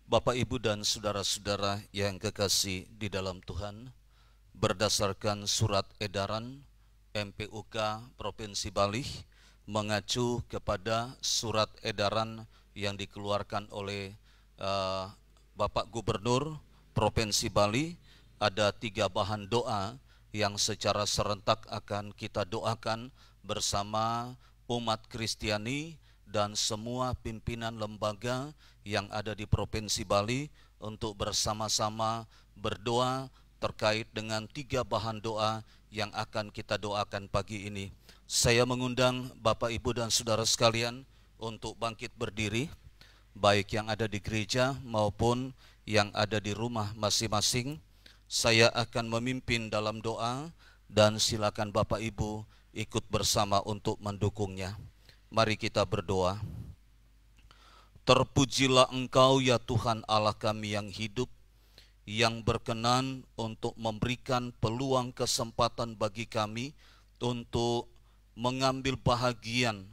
Bapak, Ibu, dan saudara-saudara yang kekasih di dalam Tuhan, berdasarkan surat edaran MPUK Provinsi Bali mengacu kepada surat edaran yang dikeluarkan oleh Bapak Gubernur Provinsi Bali, ada 3 bahan doa yang secara serentak akan kita doakan bersama umat Kristiani dan semua pimpinan lembaga yang ada di Provinsi Bali untuk bersama-sama berdoa terkait dengan 3 bahan doa yang akan kita doakan pagi ini. Saya mengundang Bapak, Ibu, dan saudara sekalian untuk bangkit berdiri, baik yang ada di gereja maupun yang ada di rumah masing-masing. Saya akan memimpin dalam doa dan silakan Bapak Ibu ikut bersama untuk mendukungnya. Mari kita berdoa. Terpujilah Engkau ya Tuhan Allah kami yang hidup, yang berkenan untuk memberikan peluang kesempatan bagi kami untuk mengambil bahagian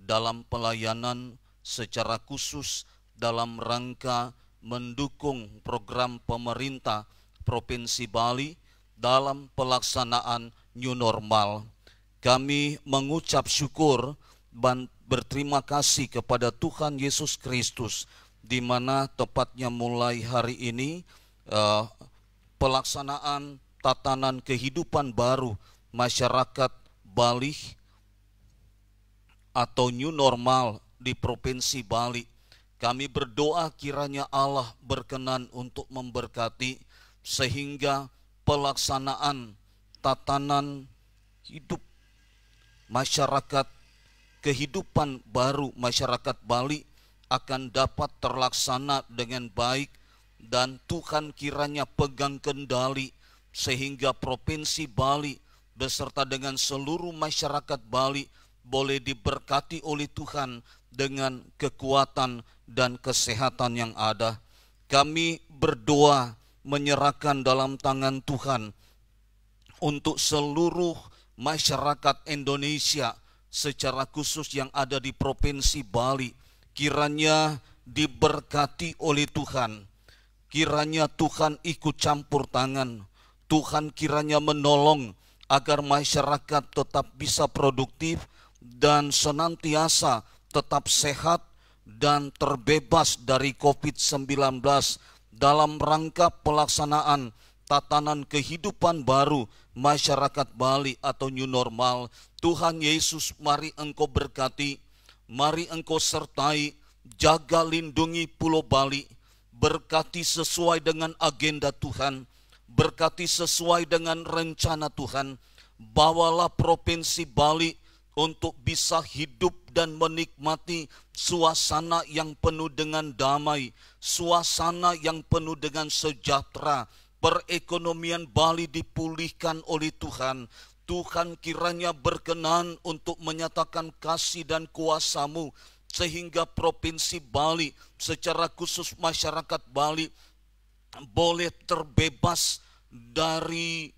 dalam pelayanan secara khusus dalam rangka mendukung program pemerintah Provinsi Bali dalam pelaksanaan new normal. Kami mengucap syukur dan berterima kasih kepada Tuhan Yesus Kristus, di mana tepatnya mulai hari ini pelaksanaan tatanan kehidupan baru masyarakat Bali atau new normal di Provinsi Bali. Kami berdoa kiranya Allah berkenan untuk memberkati sehingga pelaksanaan tatanan hidup masyarakat, kehidupan baru masyarakat Bali akan dapat terlaksana dengan baik, dan Tuhan kiranya pegang kendali sehingga Provinsi Bali beserta dengan seluruh masyarakat Bali boleh diberkati oleh Tuhan dengan kekuatan dan kesehatan yang ada. Kami berdoa menyerahkan dalam tangan Tuhan untuk seluruh masyarakat Indonesia secara khusus yang ada di Provinsi Bali, kiranya diberkati oleh Tuhan. Kiranya Tuhan ikut campur tangan, Tuhan kiranya menolong agar masyarakat tetap bisa produktif dan senantiasa tetap sehat dan terbebas dari COVID-19 dalam rangka pelaksanaan tatanan kehidupan baru masyarakat Bali atau new normal. Tuhan Yesus, mari Engkau berkati, mari Engkau sertai, jaga lindungi Pulau Bali, berkati sesuai dengan agenda Tuhan, berkati sesuai dengan rencana Tuhan. Bawalah Provinsi Bali untuk bisa hidup dan menikmati suasana yang penuh dengan damai, suasana yang penuh dengan sejahtera. Perekonomian Bali dipulihkan oleh Tuhan. Tuhan kiranya berkenan untuk menyatakan kasih dan kuasa-Mu sehingga Provinsi Bali secara khusus masyarakat Bali boleh terbebas dari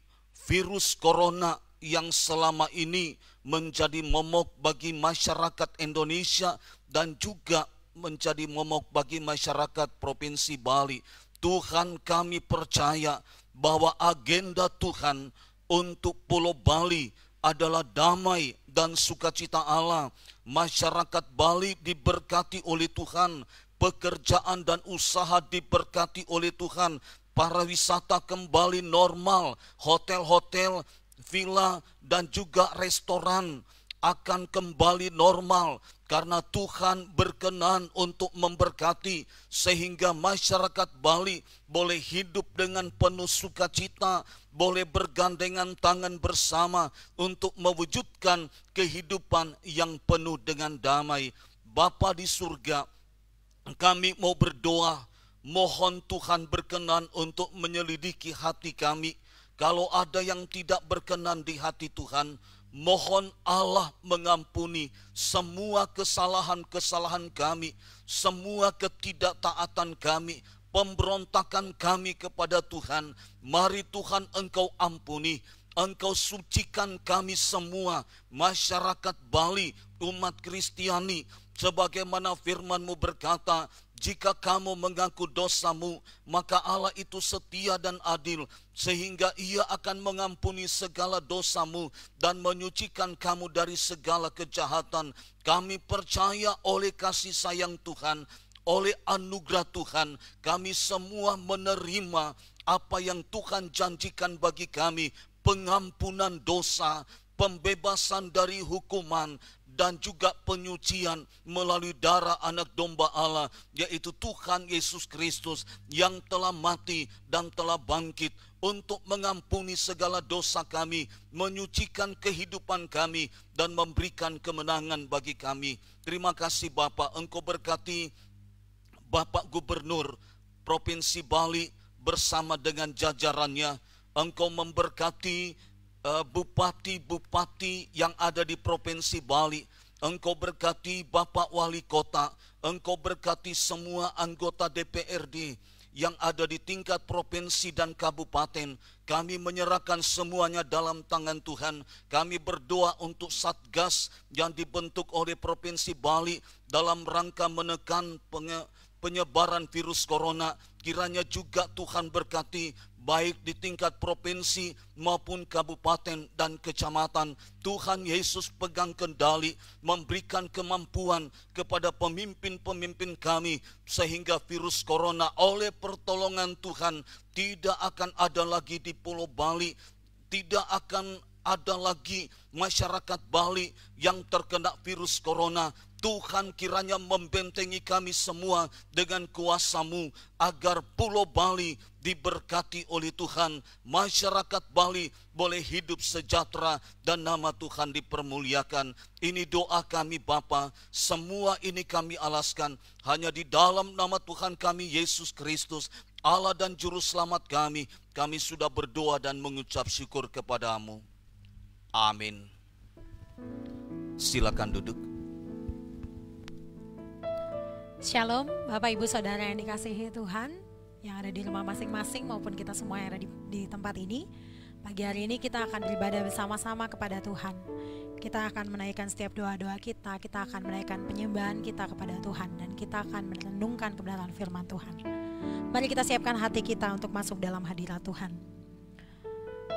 virus corona yang selama ini menjadi momok bagi masyarakat Indonesia dan juga menjadi momok bagi masyarakat Provinsi Bali. Tuhan, kami percaya bahwa agenda Tuhan untuk Pulau Bali adalah damai dan sukacita Allah. Masyarakat Bali diberkati oleh Tuhan, pekerjaan dan usaha diberkati oleh Tuhan, pariwisata kembali normal, hotel-hotel, villa dan juga restoran akan kembali normal karena Tuhan berkenan untuk memberkati sehingga masyarakat Bali boleh hidup dengan penuh sukacita, boleh bergandengan tangan bersama untuk mewujudkan kehidupan yang penuh dengan damai. Bapa di surga, kami mau berdoa, mohon Tuhan berkenan untuk menyelidiki hati kami. Kalau ada yang tidak berkenan di hati Tuhan, mohon Allah mengampuni semua kesalahan-kesalahan kami, semua ketidaktaatan kami, pemberontakan kami kepada Tuhan. Mari Tuhan Engkau ampuni, Engkau sucikan kami semua, masyarakat Bali, umat Kristiani, sebagaimana firman-Mu berkata, Jika kamu mengaku dosamu, maka Allah itu setia dan adil, sehingga Ia akan mengampuni segala dosamu dan menyucikan kamu dari segala kejahatan. Kami percaya oleh kasih sayang Tuhan, oleh anugerah Tuhan, kami semua menerima apa yang Tuhan janjikan bagi kami, pengampunan dosa, pembebasan dari hukuman, dan juga penyucian melalui darah anak domba Allah, yaitu Tuhan Yesus Kristus yang telah mati dan telah bangkit untuk mengampuni segala dosa kami, menyucikan kehidupan kami, dan memberikan kemenangan bagi kami. Terima kasih Bapa, Engkau berkati Bapak Gubernur Provinsi Bali bersama dengan jajarannya. Engkau memberkati bupati-bupati yang ada di Provinsi Bali. Engkau berkati Bapak Wali Kota. Engkau berkati semua anggota DPRD yang ada di tingkat provinsi dan kabupaten. Kami menyerahkan semuanya dalam tangan Tuhan. Kami berdoa untuk Satgas yang dibentuk oleh Provinsi Bali dalam rangka menekan penyebaran virus corona. Kiranya juga Tuhan berkati baik di tingkat provinsi maupun kabupaten dan kecamatan. Tuhan Yesus pegang kendali, memberikan kemampuan kepada pemimpin-pemimpin kami, sehingga virus corona oleh pertolongan Tuhan tidak akan ada lagi di Pulau Bali, tidak akan ada lagi masyarakat Bali yang terkena virus corona. Tuhan kiranya membentengi kami semua dengan kuasa-Mu, agar Pulau Bali diberkati oleh Tuhan, masyarakat Bali boleh hidup sejahtera dan nama Tuhan dipermuliakan. Ini doa kami Bapa, semua ini kami alaskan hanya di dalam nama Tuhan kami Yesus Kristus, Allah dan Juru Selamat kami. Kami sudah berdoa dan mengucap syukur kepada-Mu. Amin. Silakan duduk. Shalom Bapak Ibu Saudara yang dikasihi Tuhan, yang ada di rumah masing-masing maupun kita semua yang ada di tempat ini. Pagi hari ini kita akan beribadah bersama-sama kepada Tuhan. Kita akan menaikkan setiap doa-doa kita akan menaikkan penyembahan kita kepada Tuhan, dan kita akan merenungkan kebenaran firman Tuhan. Mari kita siapkan hati kita untuk masuk dalam hadirat Tuhan.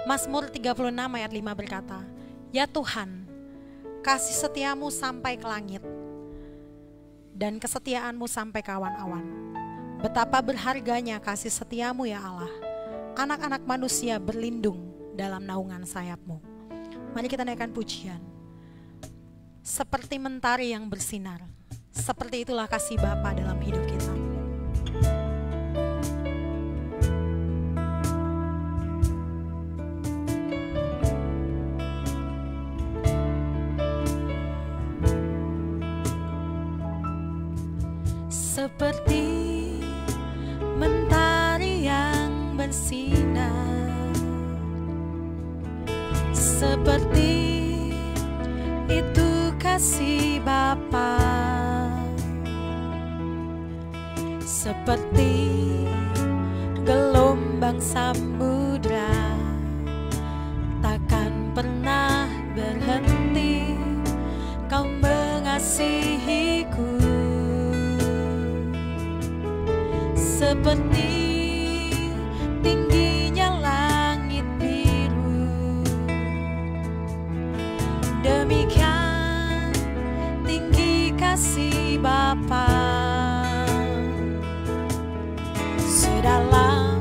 Mazmur 36 ayat 5 berkata, "Ya Tuhan, kasih setiamu sampai ke langit, dan kesetiaanmu sampai ke awan-awan. Betapa berharganya kasih setiamu ya Allah. Anak-anak manusia berlindung dalam naungan sayapmu." Mari kita naikkan pujian. Seperti mentari yang bersinar, seperti itulah kasih Bapa dalam hidup kita. Seperti mentari yang bersinar, seperti itu kasih Bapa, seperti gelombang samudra takkan pernah berhenti. Kau mengasihiku seperti tingginya langit biru, demikian tinggi kasih Bapa. Sedalam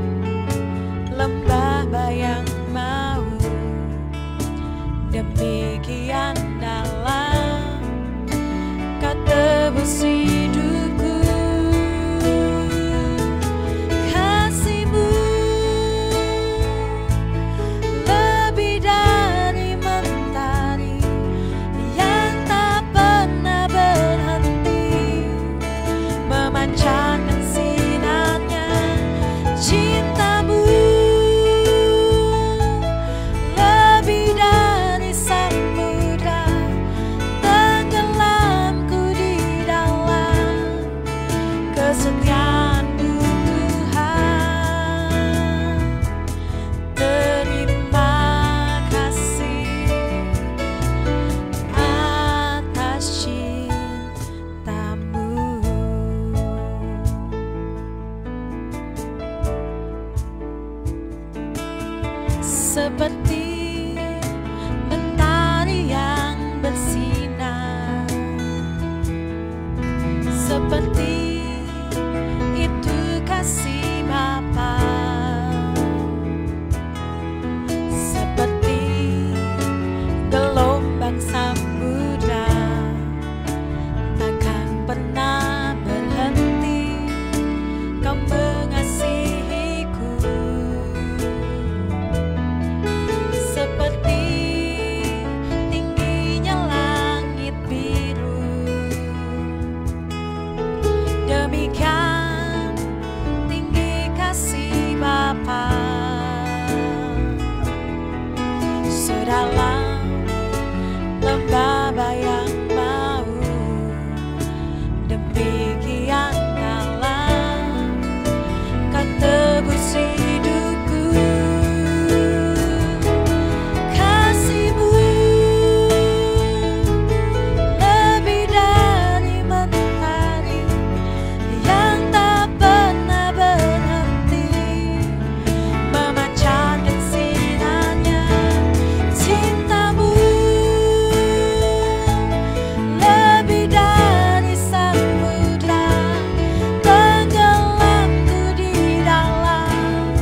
seperti mentari yang bersinar, seperti itu kasih Bapa, seperti gelombang samudra takkan pernah berhenti Kau mengasihiku, seperti tingginya langit biru, demikian tinggi kasih Bapa. Sedalam lembah bayang mau, demikian dalam Kau tebus hidupku. Kasih-Mu lebih dari mentari yang tak pernah berhenti memancarkan sinarnya. Cinta-Mu lebih dari samudra, tenggelamku di dalam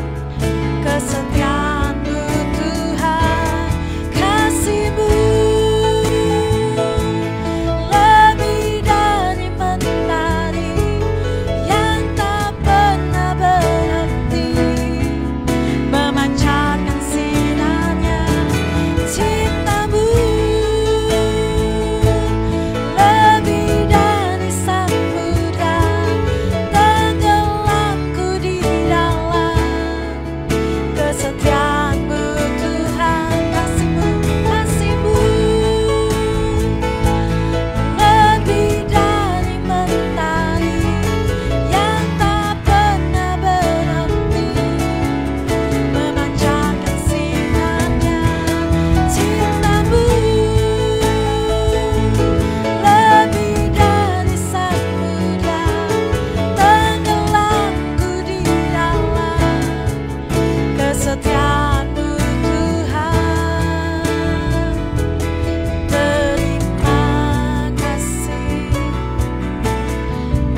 kesetiaan-Mu Tuhan. Kasih-Mu lebih dari mentari yang tak pernah berhenti memancarkan sinarnya. Cinta-Mu lebih dari samudra, tenggelamku di dalam kesetiaan-Mu Tuhan. Kasih-Mu, kasih-Mu lebih dari mentari yang tak pernah berhenti memancarkan sinarnya. Cinta-Mu lebih dari samudra, tenggelamku di dalam kesetiaan-Mu Tuhan. Terima kasih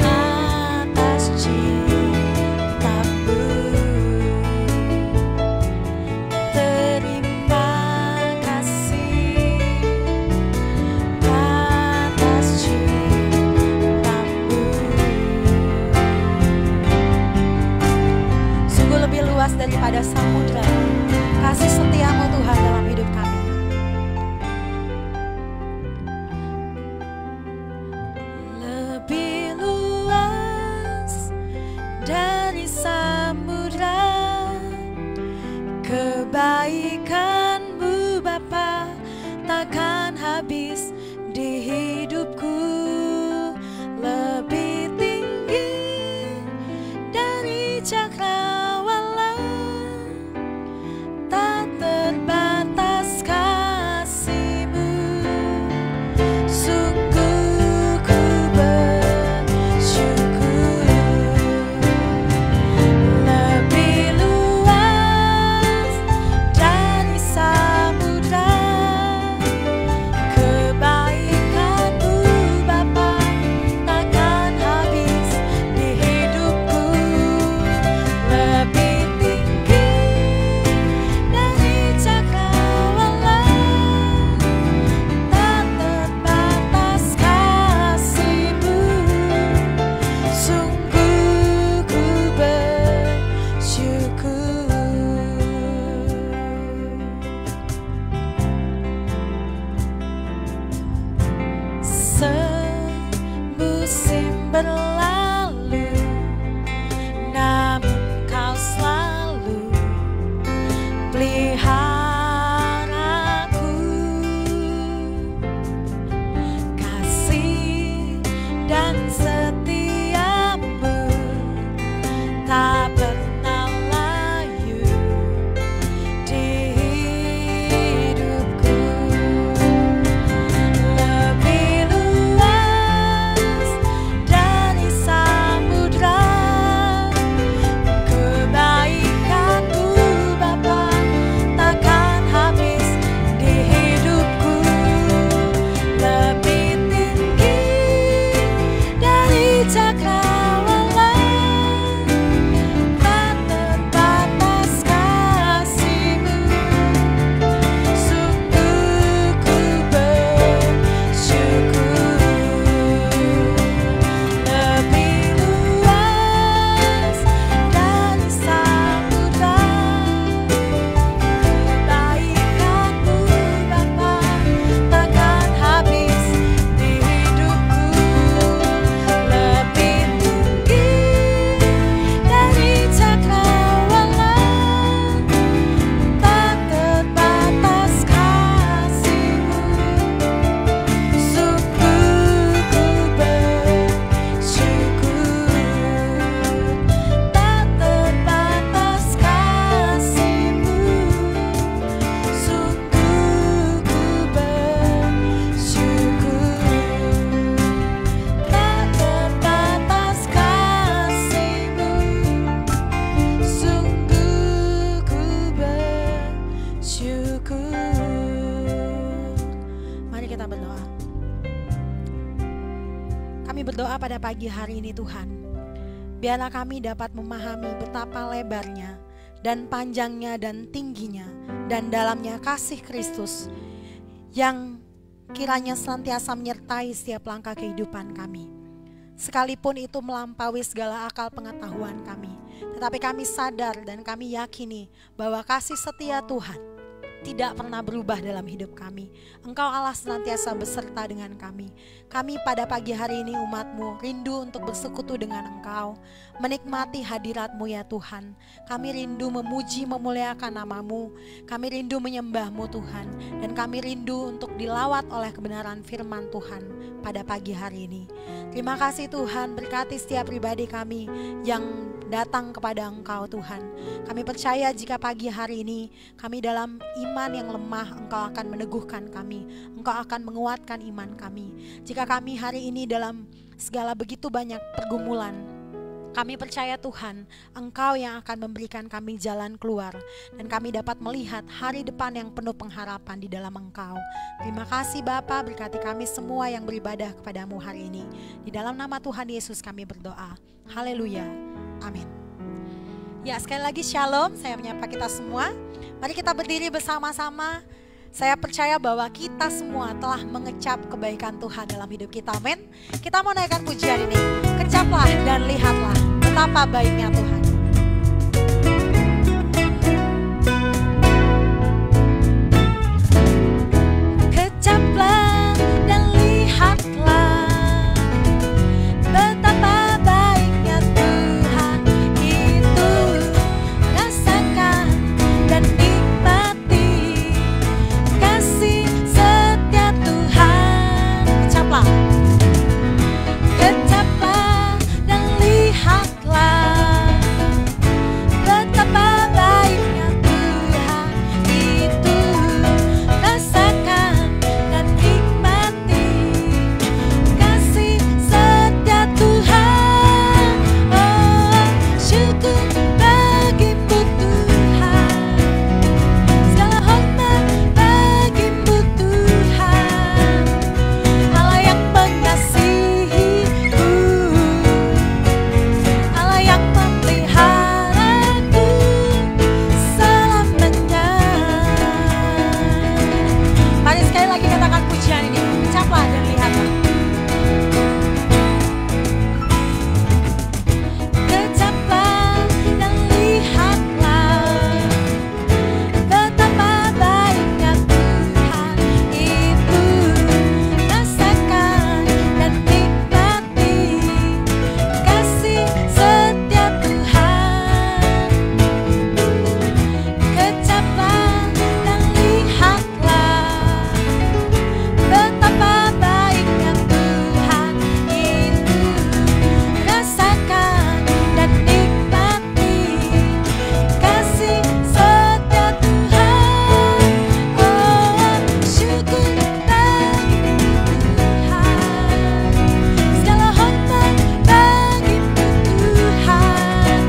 atas cinta-Mu. Terima kasih atas cinta-Mu. Sungguh lebih luas daripada samudra kasih setia-Mu Tuhan dalam hidup kami. Lebih luas dari samudra, kebaikan-Mu Bapa takkan habis di hidupku. Lebih tinggi dari cakrawala, tak terbatas kasih-Mu. Sungguh ku bersyukur. Lebih luas dari samudra, kebaikan berdoa pada pagi hari ini Tuhan, biarlah kami dapat memahami betapa lebarnya dan panjangnya dan tingginya dan dalamnya kasih Kristus yang kiranya senantiasa menyertai setiap langkah kehidupan kami. Sekalipun itu melampaui segala akal pengetahuan kami, tetapi kami sadar dan kami yakini bahwa kasih setia Tuhan tidak pernah berubah dalam hidup kami. Engkau Allah senantiasa beserta dengan kami. Kami pada pagi hari ini umat-Mu rindu untuk bersekutu dengan Engkau, menikmati hadirat-Mu ya Tuhan. Kami rindu memuji memuliakan nama-Mu, kami rindu menyembah-Mu Tuhan, dan kami rindu untuk dilawat oleh kebenaran firman Tuhan pada pagi hari ini. Terima kasih Tuhan, berkati setiap pribadi kami yang datang kepada Engkau Tuhan. Kami percaya jika pagi hari ini kami dalam iman yang lemah, Engkau akan meneguhkan kami, Engkau akan menguatkan iman kami. Jika kami hari ini dalam segala begitu banyak pergumulan, kami percaya Tuhan, Engkau yang akan memberikan kami jalan keluar, dan kami dapat melihat hari depan yang penuh pengharapan di dalam Engkau. Terima kasih Bapa, berkati kami semua yang beribadah kepadamu hari ini. Di dalam nama Tuhan Yesus kami berdoa. Haleluya. Amin. Ya, sekali lagi shalom, saya menyapa kita semua. Mari kita berdiri bersama-sama. Saya percaya bahwa kita semua telah mengecap kebaikan Tuhan dalam hidup kita, amin. Kita mau naikkan pujian ini. Kecaplah dan lihatlah betapa baiknya Tuhan. Kecaplah dan lihatlah betapa baiknya Tuhan itu. Rasakan dan nikmati kasih setia Tuhan. Kecaplah. Kecaplah dan lihatlah betapa baiknya Tuhan itu. Rasakan dan nikmati kasih setia Tuhan. Oh, syukur bagimu Tuhan, segala hormat bagimu Tuhan, Allah yang mengasihiku, Allah yang memeliharaku selamanya. Mari sekali lagi katakan pujian ini. Ucaplah dan lihatlah. Kecaplah dan lihatlah betapa baiknya Tuhan itu. Rasakan dan nikmati kasih setia Tuhan. Kecaplah dan lihatlah betapa baiknya Tuhan itu. Rasakan dan nikmati kasih setia Tuhan. Oh, syukur bagimu Tuhan, segala hormat bagimu Tuhan,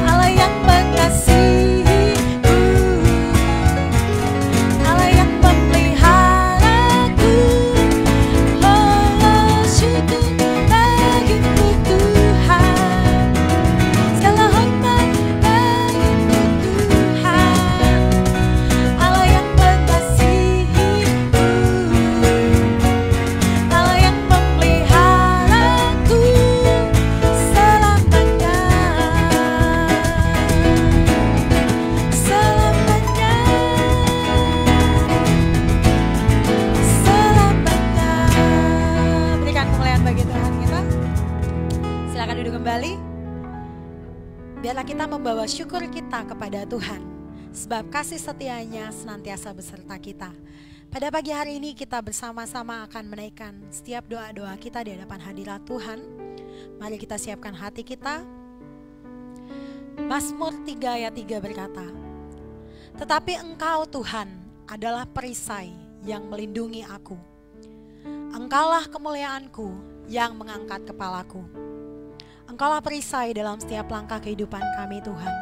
Allah yang mengasihiku, Allah yang memeliharaku. Oh, syukur bagimu Tuhan, segala hormat bagimu Tuhan, Allah yang mengasihiku, Allah yang memeliharaku selamanya. Selamanya, selamanya. Berikan kemuliaan bagi Tuhan kita. Silakan duduk kembali. Biarlah kita membawa syukur kita kepada Tuhan, sebab kasih setianya senantiasa beserta kita. Pada pagi hari ini kita bersama-sama akan menaikkan setiap doa-doa kita di hadapan hadirat Tuhan. Mari kita siapkan hati kita. Mazmur 3 ayat 3 berkata, "Tetapi Engkau Tuhan adalah perisai yang melindungi aku. Engkaulah kemuliaanku yang mengangkat kepalaku." Engkaulah perisai dalam setiap langkah kehidupan kami Tuhan,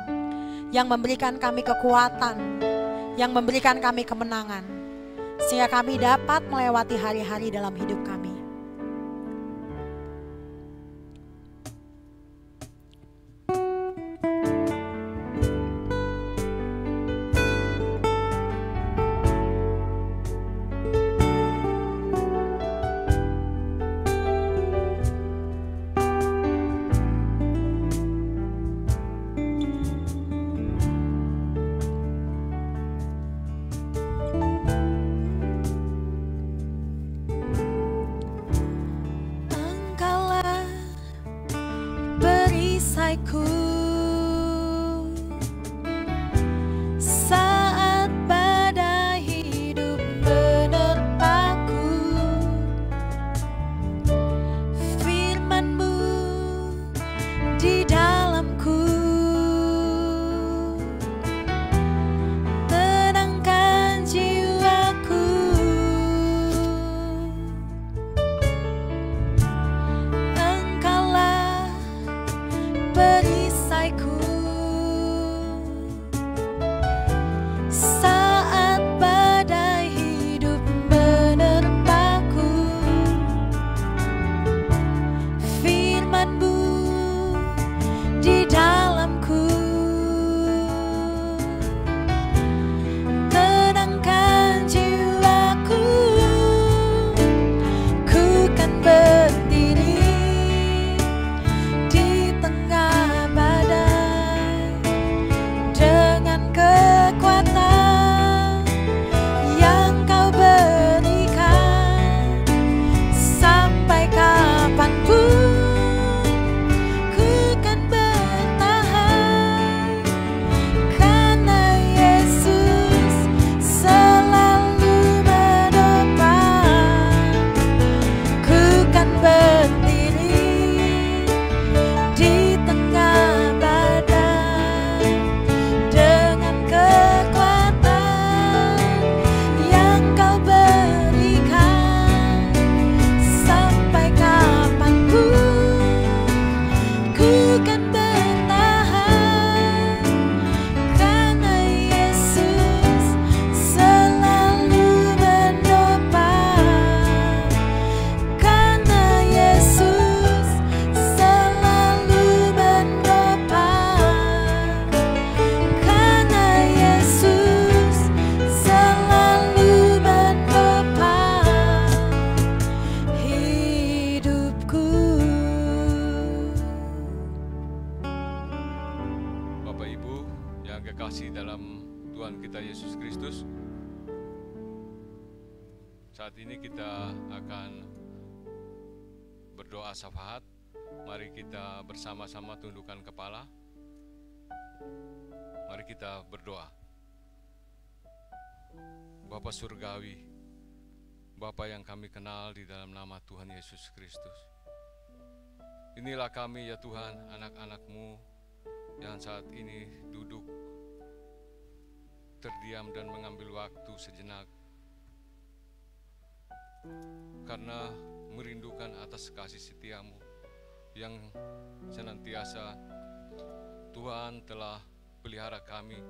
yang memberikan kami kekuatan, yang memberikan kami kemenangan, sehingga kami dapat melewati hari-hari dalam hidup kami. Yesus Kristus, saat ini kita akan berdoa syafaat. Mari kita bersama-sama tundukkan kepala. Mari kita berdoa. Bapa Surgawi, Bapa yang kami kenal di dalam nama Tuhan Yesus Kristus. Inilah kami ya Tuhan, anak-anak-Mu yang saat ini duduk terdiam dan mengambil waktu sejenak karena merindukan atas kasih setia-Mu yang senantiasa Tuhan telah pelihara kami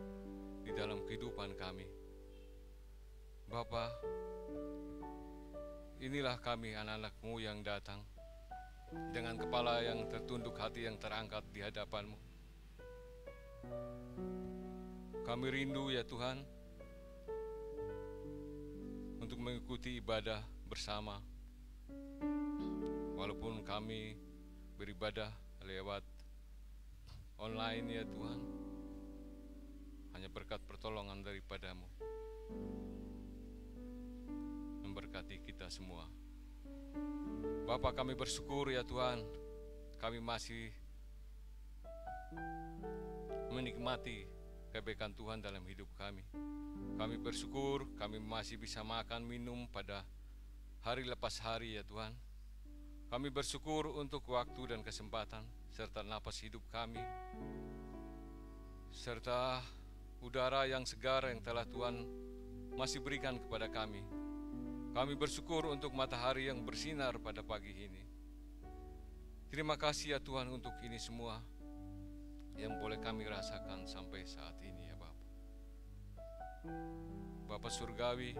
di dalam kehidupan kami. Bapa, inilah kami anak-anak-Mu yang datang dengan kepala yang tertunduk, hati yang terangkat di hadapan-Mu. Kami rindu ya Tuhan untuk mengikuti ibadah bersama. Walaupun kami beribadah lewat online ya Tuhan, hanya berkat pertolongan daripada-Mu memberkati kita semua. Bapa, kami bersyukur ya Tuhan, kami masih menikmati kebaikan Tuhan dalam hidup kami. Kami bersyukur kami masih bisa makan minum pada hari lepas hari ya Tuhan. Kami bersyukur untuk waktu dan kesempatan serta napas hidup kami, serta udara yang segar yang telah Tuhan masih berikan kepada kami. Kami bersyukur untuk matahari yang bersinar pada pagi ini. Terima kasih ya Tuhan untuk ini semua yang boleh kami rasakan sampai saat ini ya Bapa. Bapa Surgawi,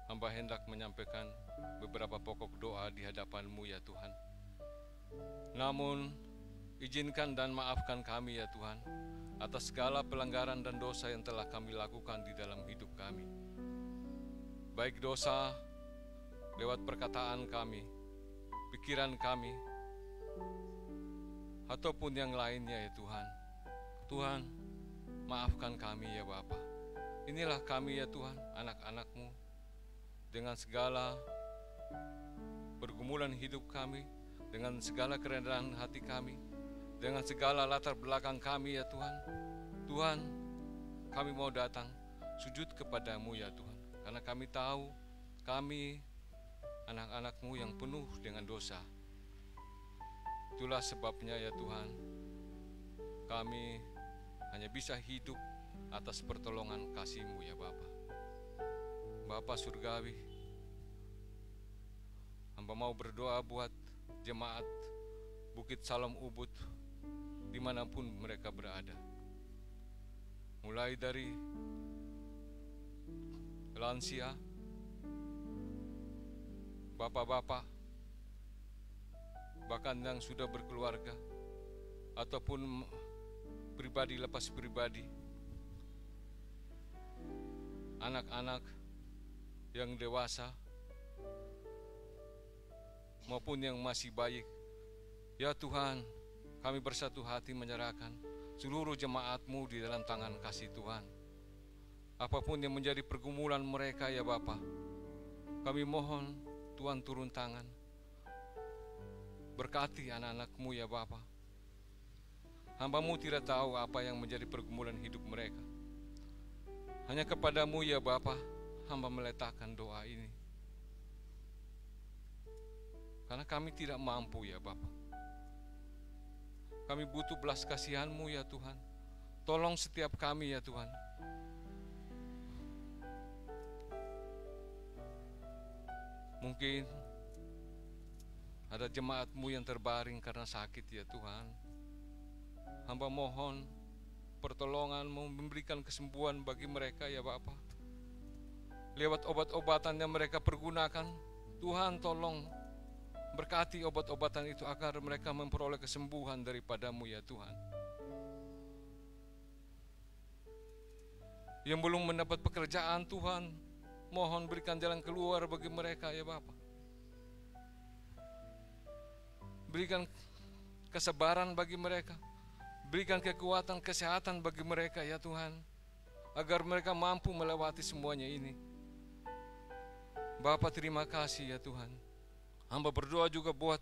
hamba hendak menyampaikan beberapa pokok doa di hadapan-Mu ya Tuhan. Namun, izinkan dan maafkan kami ya Tuhan atas segala pelanggaran dan dosa yang telah kami lakukan di dalam hidup kami. Baik dosa lewat perkataan kami, pikiran kami, ataupun yang lainnya ya Tuhan. Tuhan, maafkan kami ya Bapa. Inilah kami ya Tuhan, anak-anak-Mu, dengan segala pergumulan hidup kami, dengan segala kerendahan hati kami, dengan segala latar belakang kami ya Tuhan. Tuhan, kami mau datang sujud kepada-Mu ya Tuhan, karena kami tahu kami anak-anak-Mu yang penuh dengan dosa. Itulah sebabnya ya Tuhan, kami hanya bisa hidup atas pertolongan kasih-Mu ya Bapa. Bapa Surgawi, hamba mau berdoa buat jemaat Bukit Salam Ubud dimanapun mereka berada, mulai dari lansia, bapak-bapak, bahkan yang sudah berkeluarga, ataupun pribadi lepas pribadi, anak-anak yang dewasa, maupun yang masih bayi. Ya Tuhan, kami bersatu hati menyerahkan seluruh jemaat-Mu di dalam tangan kasih Tuhan. Apapun yang menjadi pergumulan mereka ya Bapa, kami mohon Tuhan turun tangan. Berkati anak-anak-Mu ya Bapa. Hamba-Mu tidak tahu apa yang menjadi pergumulan hidup mereka. Hanya kepada-Mu ya Bapa, hamba meletakkan doa ini. Karena kami tidak mampu ya Bapa. Kami butuh belas kasihan-Mu ya Tuhan. Tolong setiap kami ya Tuhan. Mungkin ada jemaat-Mu yang terbaring karena sakit ya Tuhan. Hamba mohon pertolongan-Mu, memberikan kesembuhan bagi mereka ya Bapa. Lewat obat-obatan yang mereka pergunakan, Tuhan tolong berkati obat-obatan itu agar mereka memperoleh kesembuhan daripada-Mu ya Tuhan. Yang belum mendapat pekerjaan Tuhan, mohon berikan jalan keluar bagi mereka ya Bapa. Berikan kesabaran bagi mereka, Berikan kekuatan, kesehatan bagi mereka ya Tuhan, agar mereka mampu melewati semuanya ini. Bapa, terima kasih ya Tuhan. Hamba berdoa juga buat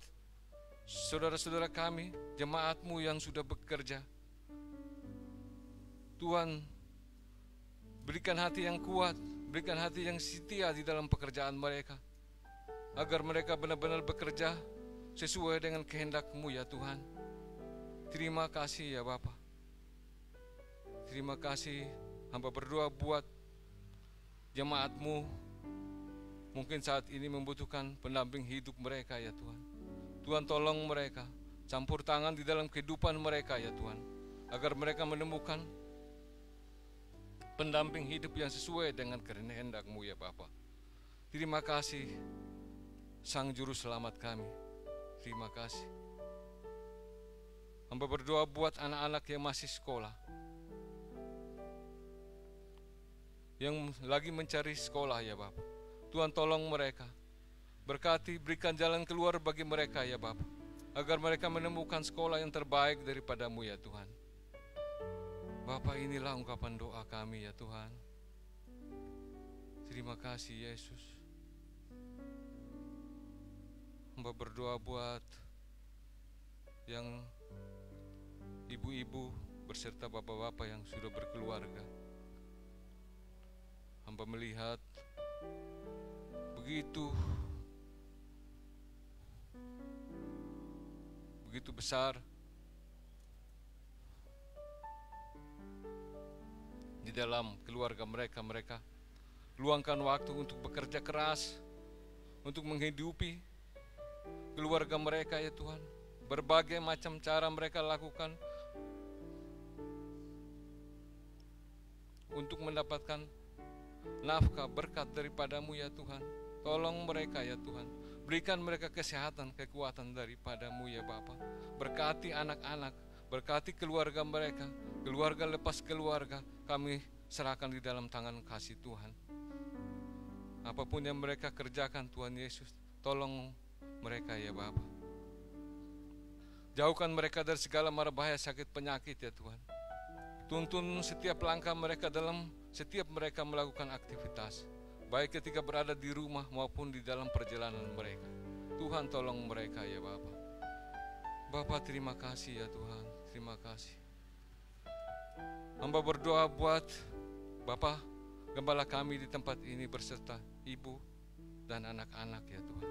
saudara-saudara kami, jemaat-Mu yang sudah bekerja. Tuhan, berikan hati yang kuat, berikan hati yang setia di dalam pekerjaan mereka, agar mereka benar-benar bekerja sesuai dengan kehendak-Mu ya Tuhan. Terima kasih ya Bapa. Terima kasih. Hamba berdoa buat jemaat-Mu, mungkin saat ini membutuhkan pendamping hidup mereka ya Tuhan. Tuhan, tolong mereka, campur tangan di dalam kehidupan mereka ya Tuhan, agar mereka menemukan pendamping hidup yang sesuai dengan kehendak-Mu ya Bapa. Terima kasih Sang Juru Selamat kami. Terima kasih. Hamba berdoa buat anak-anak yang masih sekolah, yang lagi mencari sekolah ya Bapa. Tuhan, tolong mereka, berkati, berikan jalan keluar bagi mereka ya Bapa, agar mereka menemukan sekolah yang terbaik daripada-Mu ya Tuhan. Bapa, inilah ungkapan doa kami ya Tuhan. Terima kasih Yesus. Hamba berdoa buat yang ibu-ibu berserta bapak-bapak yang sudah berkeluarga. Hamba melihat begitu besar di dalam keluarga mereka. Mereka luangkan waktu untuk bekerja keras, untuk menghidupi keluarga mereka ya Tuhan. Berbagai macam cara mereka lakukan untuk mendapatkan nafkah berkat daripada-Mu ya Tuhan. Tolong mereka ya Tuhan, berikan mereka kesehatan, kekuatan daripada-Mu ya Bapa. Berkati anak-anak, berkati keluarga mereka, keluarga lepas keluarga, kami serahkan di dalam tangan kasih Tuhan. Apapun yang mereka kerjakan Tuhan Yesus, tolong mereka ya Bapa. Jauhkan mereka dari segala mara bahaya, sakit, penyakit ya Tuhan. Tuntun setiap langkah mereka dalam setiap mereka melakukan aktivitas, baik ketika berada di rumah maupun di dalam perjalanan mereka. Tuhan, tolong mereka ya Bapa. Bapa, terima kasih ya Tuhan, terima kasih. Hamba berdoa buat Bapa Gembala kami di tempat ini berserta ibu dan anak-anak ya Tuhan,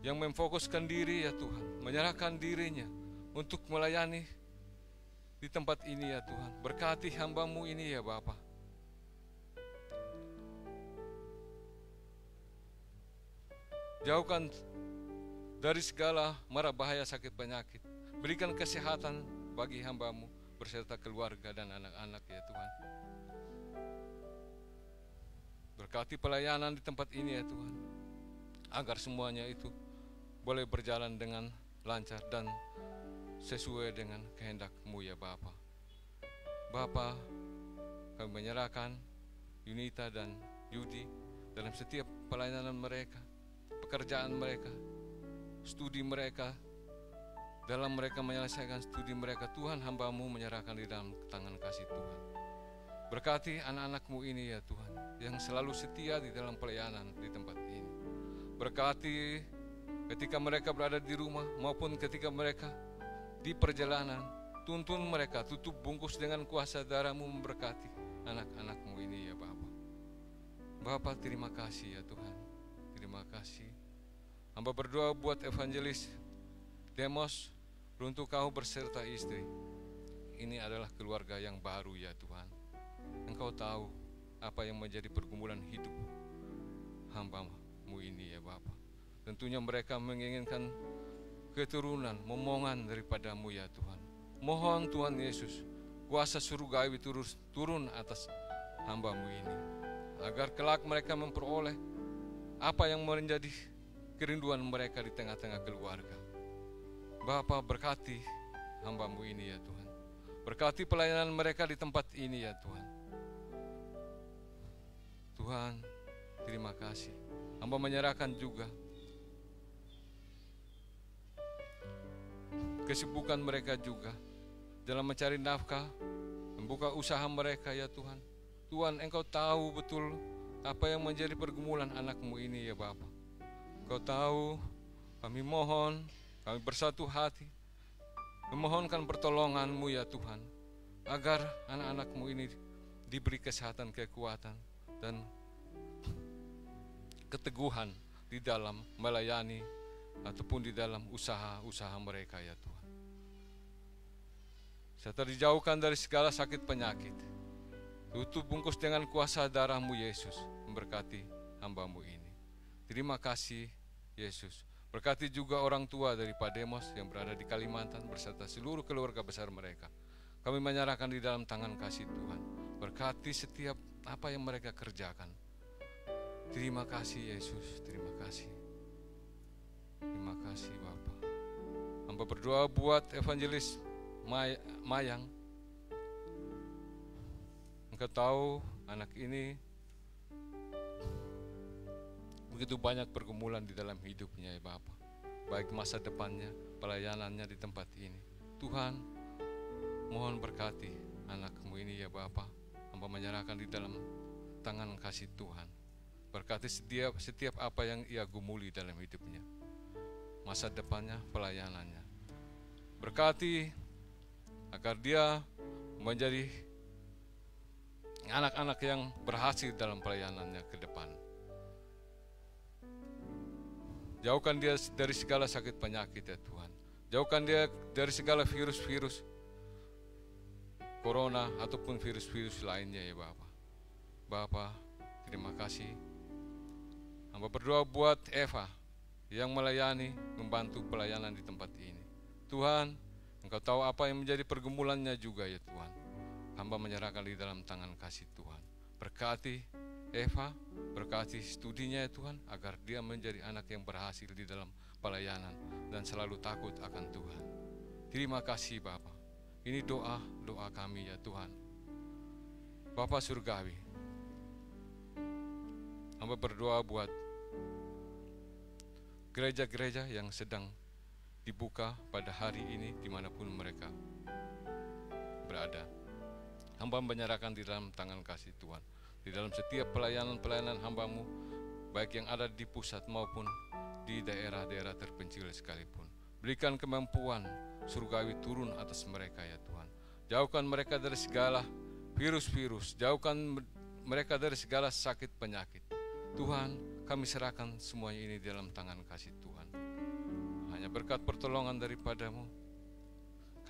yang memfokuskan diri ya Tuhan, menyerahkan dirinya untuk melayani di tempat ini ya Tuhan. Berkati hamba-Mu ini ya Bapa. Jauhkan dari segala mara bahaya, sakit, penyakit. Berikan kesehatan bagi hamba-Mu berserta keluarga dan anak-anak ya Tuhan. Berkati pelayanan di tempat ini ya Tuhan, agar semuanya itu boleh berjalan dengan lancar dan sesuai dengan kehendak-Mu ya Bapa. Bapa, kami menyerahkan Yunita dan Yudi dalam setiap pelayanan mereka, pekerjaan mereka, studi mereka. Dalam mereka menyelesaikan studi mereka, Tuhan, hamba-Mu menyerahkan di dalam tangan kasih Tuhan. Berkati anak-anak-Mu ini ya Tuhan, yang selalu setia di dalam pelayanan di tempat ini. Berkati ketika mereka berada di rumah maupun ketika mereka di perjalanan. Tuntun mereka, tutup bungkus dengan kuasa darah-Mu, memberkati anak-anak-Mu ini ya Bapa. Bapa, terima kasih ya Tuhan, terima kasih. Hamba berdoa buat evangelis Demos, untuk Kau berserta istri. Ini adalah keluarga yang baru ya Tuhan. Engkau tahu apa yang menjadi pergumulan hidup hamba-Mu ini ya Bapa. Tentunya mereka menginginkan keturunan, momongan daripada-Mu ya Tuhan. Mohon Tuhan Yesus, kuasa surgawi turun atas hamba-Mu ini, agar kelak mereka memperoleh apa yang menjadi kerinduan mereka di tengah-tengah keluarga. Bapa, berkati hamba-Mu ini ya Tuhan. Berkati pelayanan mereka di tempat ini ya Tuhan. Tuhan, terima kasih. Hamba menyerahkan juga kesibukan mereka juga dalam mencari nafkah, membuka usaha mereka ya Tuhan. Tuhan, Engkau tahu betul apa yang menjadi pergumulan anak-Mu ini ya Bapa. Engkau tahu, kami mohon, kami bersatu hati memohonkan pertolongan-Mu ya Tuhan, agar anak-anak-Mu ini diberi kesehatan, kekuatan, dan keteguhan di dalam melayani ataupun di dalam usaha-usaha mereka ya Tuhan. Serta dijauhkan dari segala sakit penyakit. Tutup bungkus dengan kuasa darah-Mu Yesus, memberkati hamba-Mu ini. Terima kasih Yesus. Berkati juga orang tua dari Pak Demos yang berada di Kalimantan beserta seluruh keluarga besar mereka. Kami menyerahkan di dalam tangan kasih Tuhan. Berkati setiap apa yang mereka kerjakan. Terima kasih Yesus, terima kasih. Terima kasih Bapa. Hamba berdoa buat evangelis Mayang. Engkau tahu anak ini begitu banyak pergumulan di dalam hidupnya ya Bapa. Baik masa depannya, pelayanannya di tempat ini. Tuhan, mohon berkati anak-Mu ini ya Bapa. Hamba menyerahkan di dalam tangan kasih Tuhan. Berkati setiap apa yang ia gumuli dalam hidupnya. Masa depannya, pelayanannya. Berkati agar dia menjadi anak-anak yang berhasil dalam pelayanannya ke depan. Jauhkan dia dari segala sakit penyakit ya Tuhan. Jauhkan dia dari segala virus-virus corona ataupun virus-virus lainnya ya Bapa. Bapa, terima kasih. Hamba berdoa buat Eva yang melayani, membantu pelayanan di tempat ini. Tuhan, Engkau tahu apa yang menjadi pergumulannya juga ya Tuhan. Hamba menyerahkan di dalam tangan kasih Tuhan. Berkati Eva, berkati studinya ya Tuhan, agar dia menjadi anak yang berhasil di dalam pelayanan dan selalu takut akan Tuhan. Terima kasih Bapa. Ini doa kami ya Tuhan. Bapa Surgawi, hamba berdoa buat gereja-gereja yang sedang dibuka pada hari ini dimanapun mereka berada. Hamba menyerahkan di dalam tangan kasih Tuhan. Di dalam setiap pelayanan hamba-Mu, baik yang ada di pusat maupun di daerah-daerah terpencil sekalipun. Berikan kemampuan surgawi turun atas mereka ya Tuhan. Jauhkan mereka dari segala virus-virus, jauhkan mereka dari segala sakit penyakit. Tuhan, kami serahkan semuanya ini dalam tangan kasih Tuhan. Hanya berkat pertolongan daripada-Mu,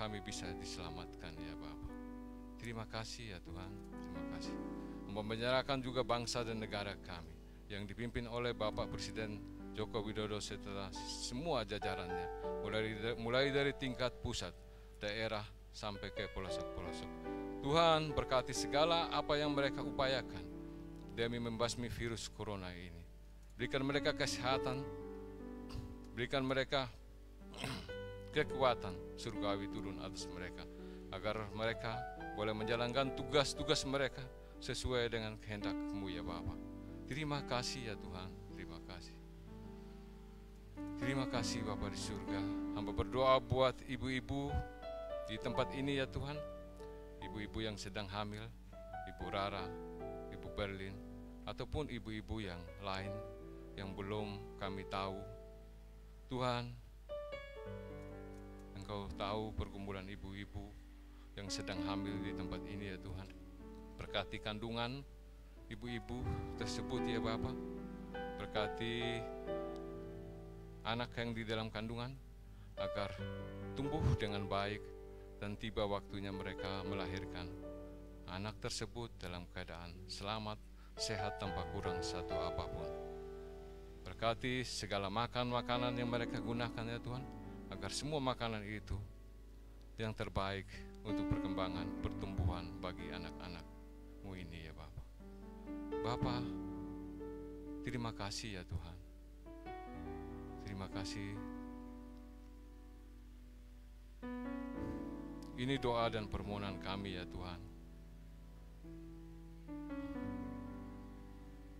kami bisa diselamatkan ya Bapa. Terima kasih ya Tuhan, terima kasih. Hamba menyerahkan juga bangsa dan negara kami yang dipimpin oleh Bapak Presiden Joko Widodo setelah semua jajarannya, mulai dari tingkat pusat, daerah sampai ke pelosok-pelosok. Tuhan, berkati segala apa yang mereka upayakan demi membasmi virus corona ini. Berikan mereka kesehatan, berikan mereka kekuatan surgawi turun atas mereka, agar mereka boleh menjalankan tugas-tugas mereka sesuai dengan kehendak-Mu ya Bapa. Terima kasih ya Tuhan, terima kasih. Terima kasih Bapa di surga. Hamba berdoa buat ibu-ibu di tempat ini ya Tuhan. Ibu-ibu yang sedang hamil, Ibu Rara, Ibu Berlin, ataupun ibu-ibu yang lain yang belum kami tahu. Tuhan, Engkau tahu pergumulan ibu-ibu yang sedang hamil di tempat ini ya Tuhan. Berkati kandungan ibu-ibu tersebut ya Bapa. Berkati anak yang di dalam kandungan agar tumbuh dengan baik dan tiba waktunya mereka melahirkan anak tersebut dalam keadaan selamat, sehat tanpa kurang satu apapun. Berkati segala makanan yang mereka gunakan ya Tuhan, agar semua makanan itu yang terbaik untuk perkembangan, pertumbuhan bagi anak-anak-Mu ini ya Bapa. Bapa, terima kasih ya Tuhan. Terima kasih. Ini doa dan permohonan kami ya Tuhan.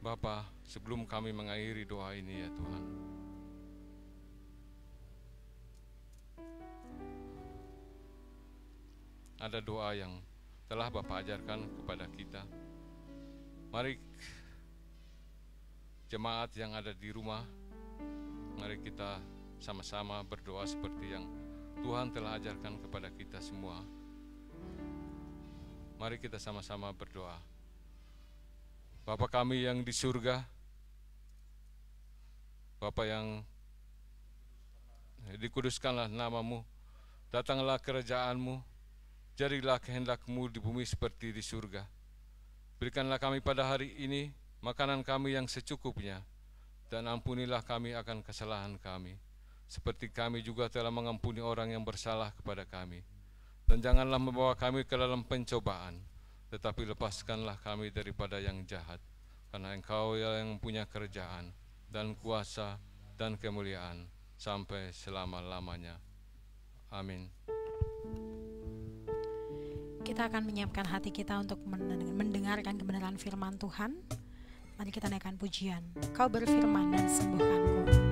Bapa, sebelum kami mengakhiri doa ini ya Tuhan, ada doa yang telah Bapak ajarkan kepada kita. Mari jemaat yang ada di rumah, mari kita sama-sama berdoa seperti yang Tuhan telah ajarkan kepada kita semua. Mari kita sama-sama berdoa. Bapa kami yang di surga, Bapa yang dikuduskanlah namamu, datanglah kerajaan-Mu, jadilah kehendak-Mu di bumi seperti di surga. Berikanlah kami pada hari ini makanan kami yang secukupnya, dan ampunilah kami akan kesalahan kami, seperti kami juga telah mengampuni orang yang bersalah kepada kami. Dan janganlah membawa kami ke dalam pencobaan, tetapi lepaskanlah kami daripada yang jahat, karena Engkau yang punya kerajaan dan kuasa dan kemuliaan sampai selama-lamanya. Amin. Kita akan menyiapkan hati kita untuk mendengarkan kebenaran firman Tuhan. Mari kita naikkan pujian. Kau berfirman dan sembuhkanku.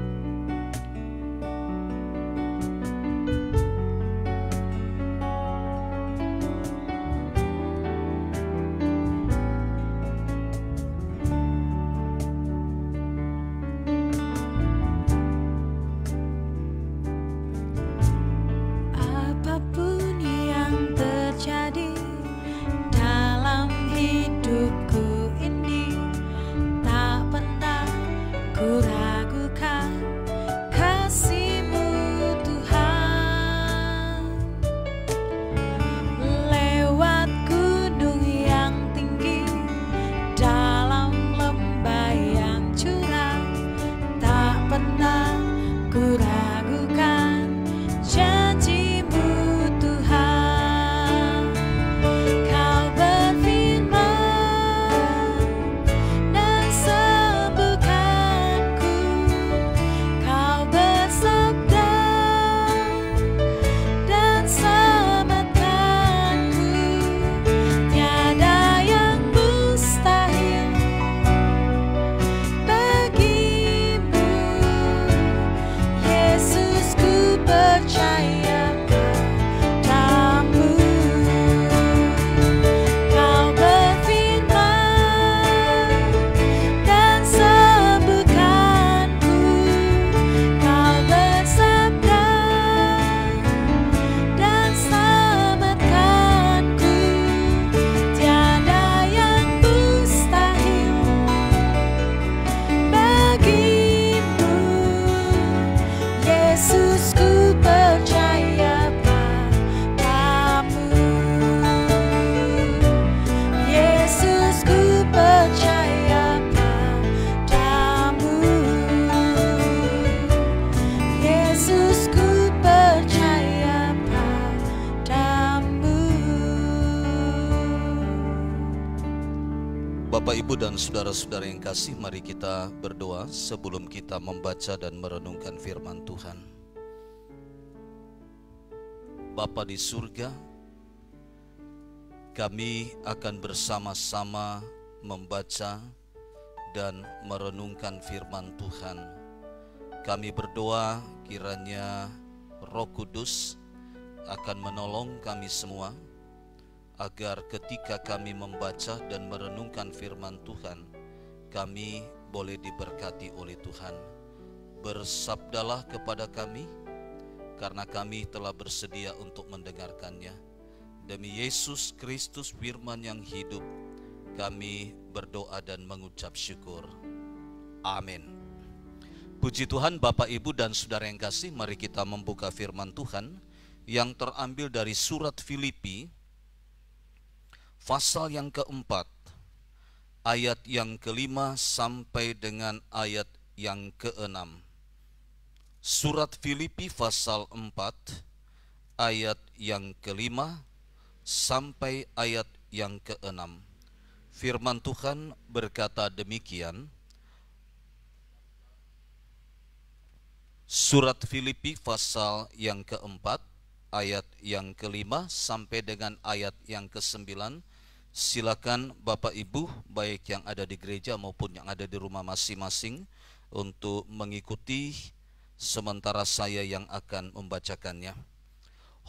Bapak, Ibu, dan saudara-saudara yang kasih, mari kita berdoa sebelum kita membaca dan merenungkan firman Tuhan. Bapa di surga, kami akan bersama-sama membaca dan merenungkan firman Tuhan. Kami berdoa kiranya Roh Kudus akan menolong kami semua, agar ketika kami membaca dan merenungkan firman Tuhan, kami boleh diberkati oleh Tuhan. Bersabdalah kepada kami, karena kami telah bersedia untuk mendengarkannya. Demi Yesus Kristus firman yang hidup, kami berdoa dan mengucap syukur. Amin. Puji Tuhan. Bapak, Ibu, dan saudara yang kasih, mari kita membuka firman Tuhan yang terambil dari surat Filipi, pasal yang keempat, ayat yang kelima sampai dengan ayat yang keenam. Surat Filipi pasal 4, ayat yang kelima sampai ayat yang keenam. Firman Tuhan berkata demikian. Surat Filipi pasal yang keempat, ayat yang kelima sampai dengan ayat yang kesembilan. Silakan Bapak Ibu, baik yang ada di gereja maupun yang ada di rumah masing-masing, untuk mengikuti sementara saya yang akan membacakannya.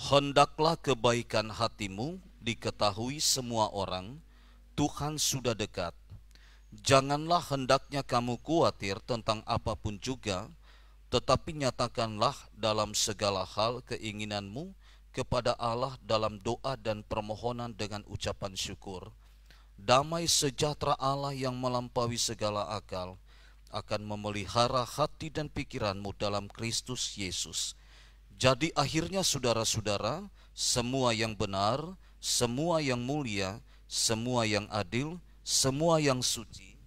hendaklah kebaikan hatimu diketahui semua orang, Tuhan sudah dekat. Janganlah hendaknya kamu khawatir tentang apapun juga, tetapi nyatakanlah dalam segala hal keinginanmu kepada Allah dalam doa dan permohonan dengan ucapan syukur. Damai sejahtera Allah yang melampaui segala akal akan memelihara hati dan pikiranmu dalam Kristus Yesus. Jadi akhirnya saudara-saudara, semua yang benar, semua yang mulia, semua yang adil, semua yang suci,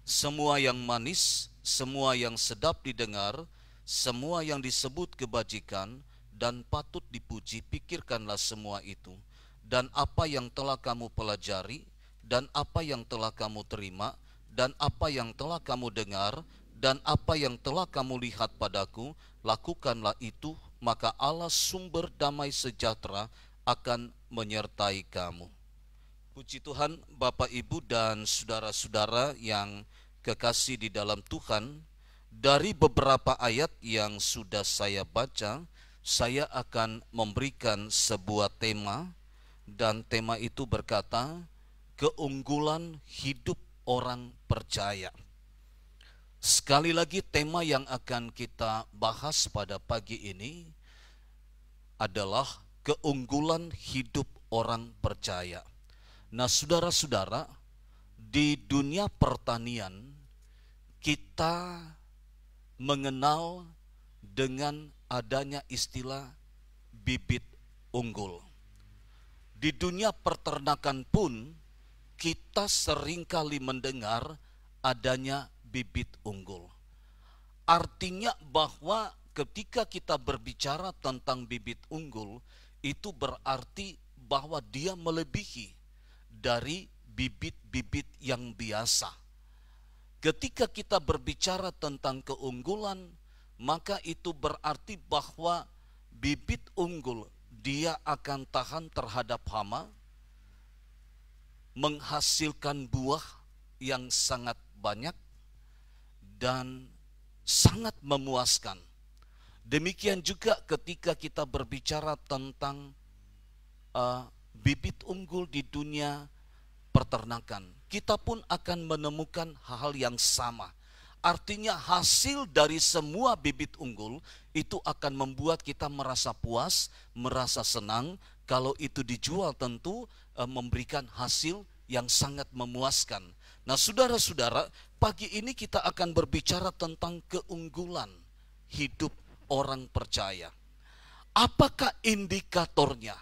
semua yang manis, semua yang sedap didengar, semua yang disebut kebajikan dan patut dipuji, pikirkanlah semua itu. Dan apa yang telah kamu pelajari, dan apa yang telah kamu terima, dan apa yang telah kamu dengar, dan apa yang telah kamu lihat padaku, lakukanlah itu, maka Allah sumber damai sejahtera akan menyertai kamu. Puji Tuhan, Bapak, Ibu, dan saudara-saudara yang kekasih di dalam Tuhan. Dari beberapa ayat yang sudah saya baca, saya akan memberikan sebuah tema, dan tema itu berkata, keunggulan hidup orang percaya. Sekali lagi, tema yang akan kita bahas pada pagi ini adalah keunggulan hidup orang percaya. Nah, saudara-saudara, di dunia pertanian kita mengenal dengan adanya istilah bibit unggul. Di dunia peternakan pun kita seringkali mendengar adanya bibit unggul. Artinya bahwa ketika kita berbicara tentang bibit unggul, itu berarti bahwa dia melebihi dari bibit-bibit yang biasa. Ketika kita berbicara tentang keunggulan, maka itu berarti bahwa bibit unggul dia akan tahan terhadap hama, menghasilkan buah yang sangat banyak dan sangat memuaskan. Demikian juga ketika kita berbicara tentang bibit unggul di dunia peternakan, kita pun akan menemukan hal yang sama. Artinya hasil dari semua bibit unggul itu akan membuat kita merasa puas, merasa senang. Kalau itu dijual tentu memberikan hasil yang sangat memuaskan. Nah, saudara-saudara, pagi ini kita akan berbicara tentang keunggulan hidup orang percaya. Apakah indikatornya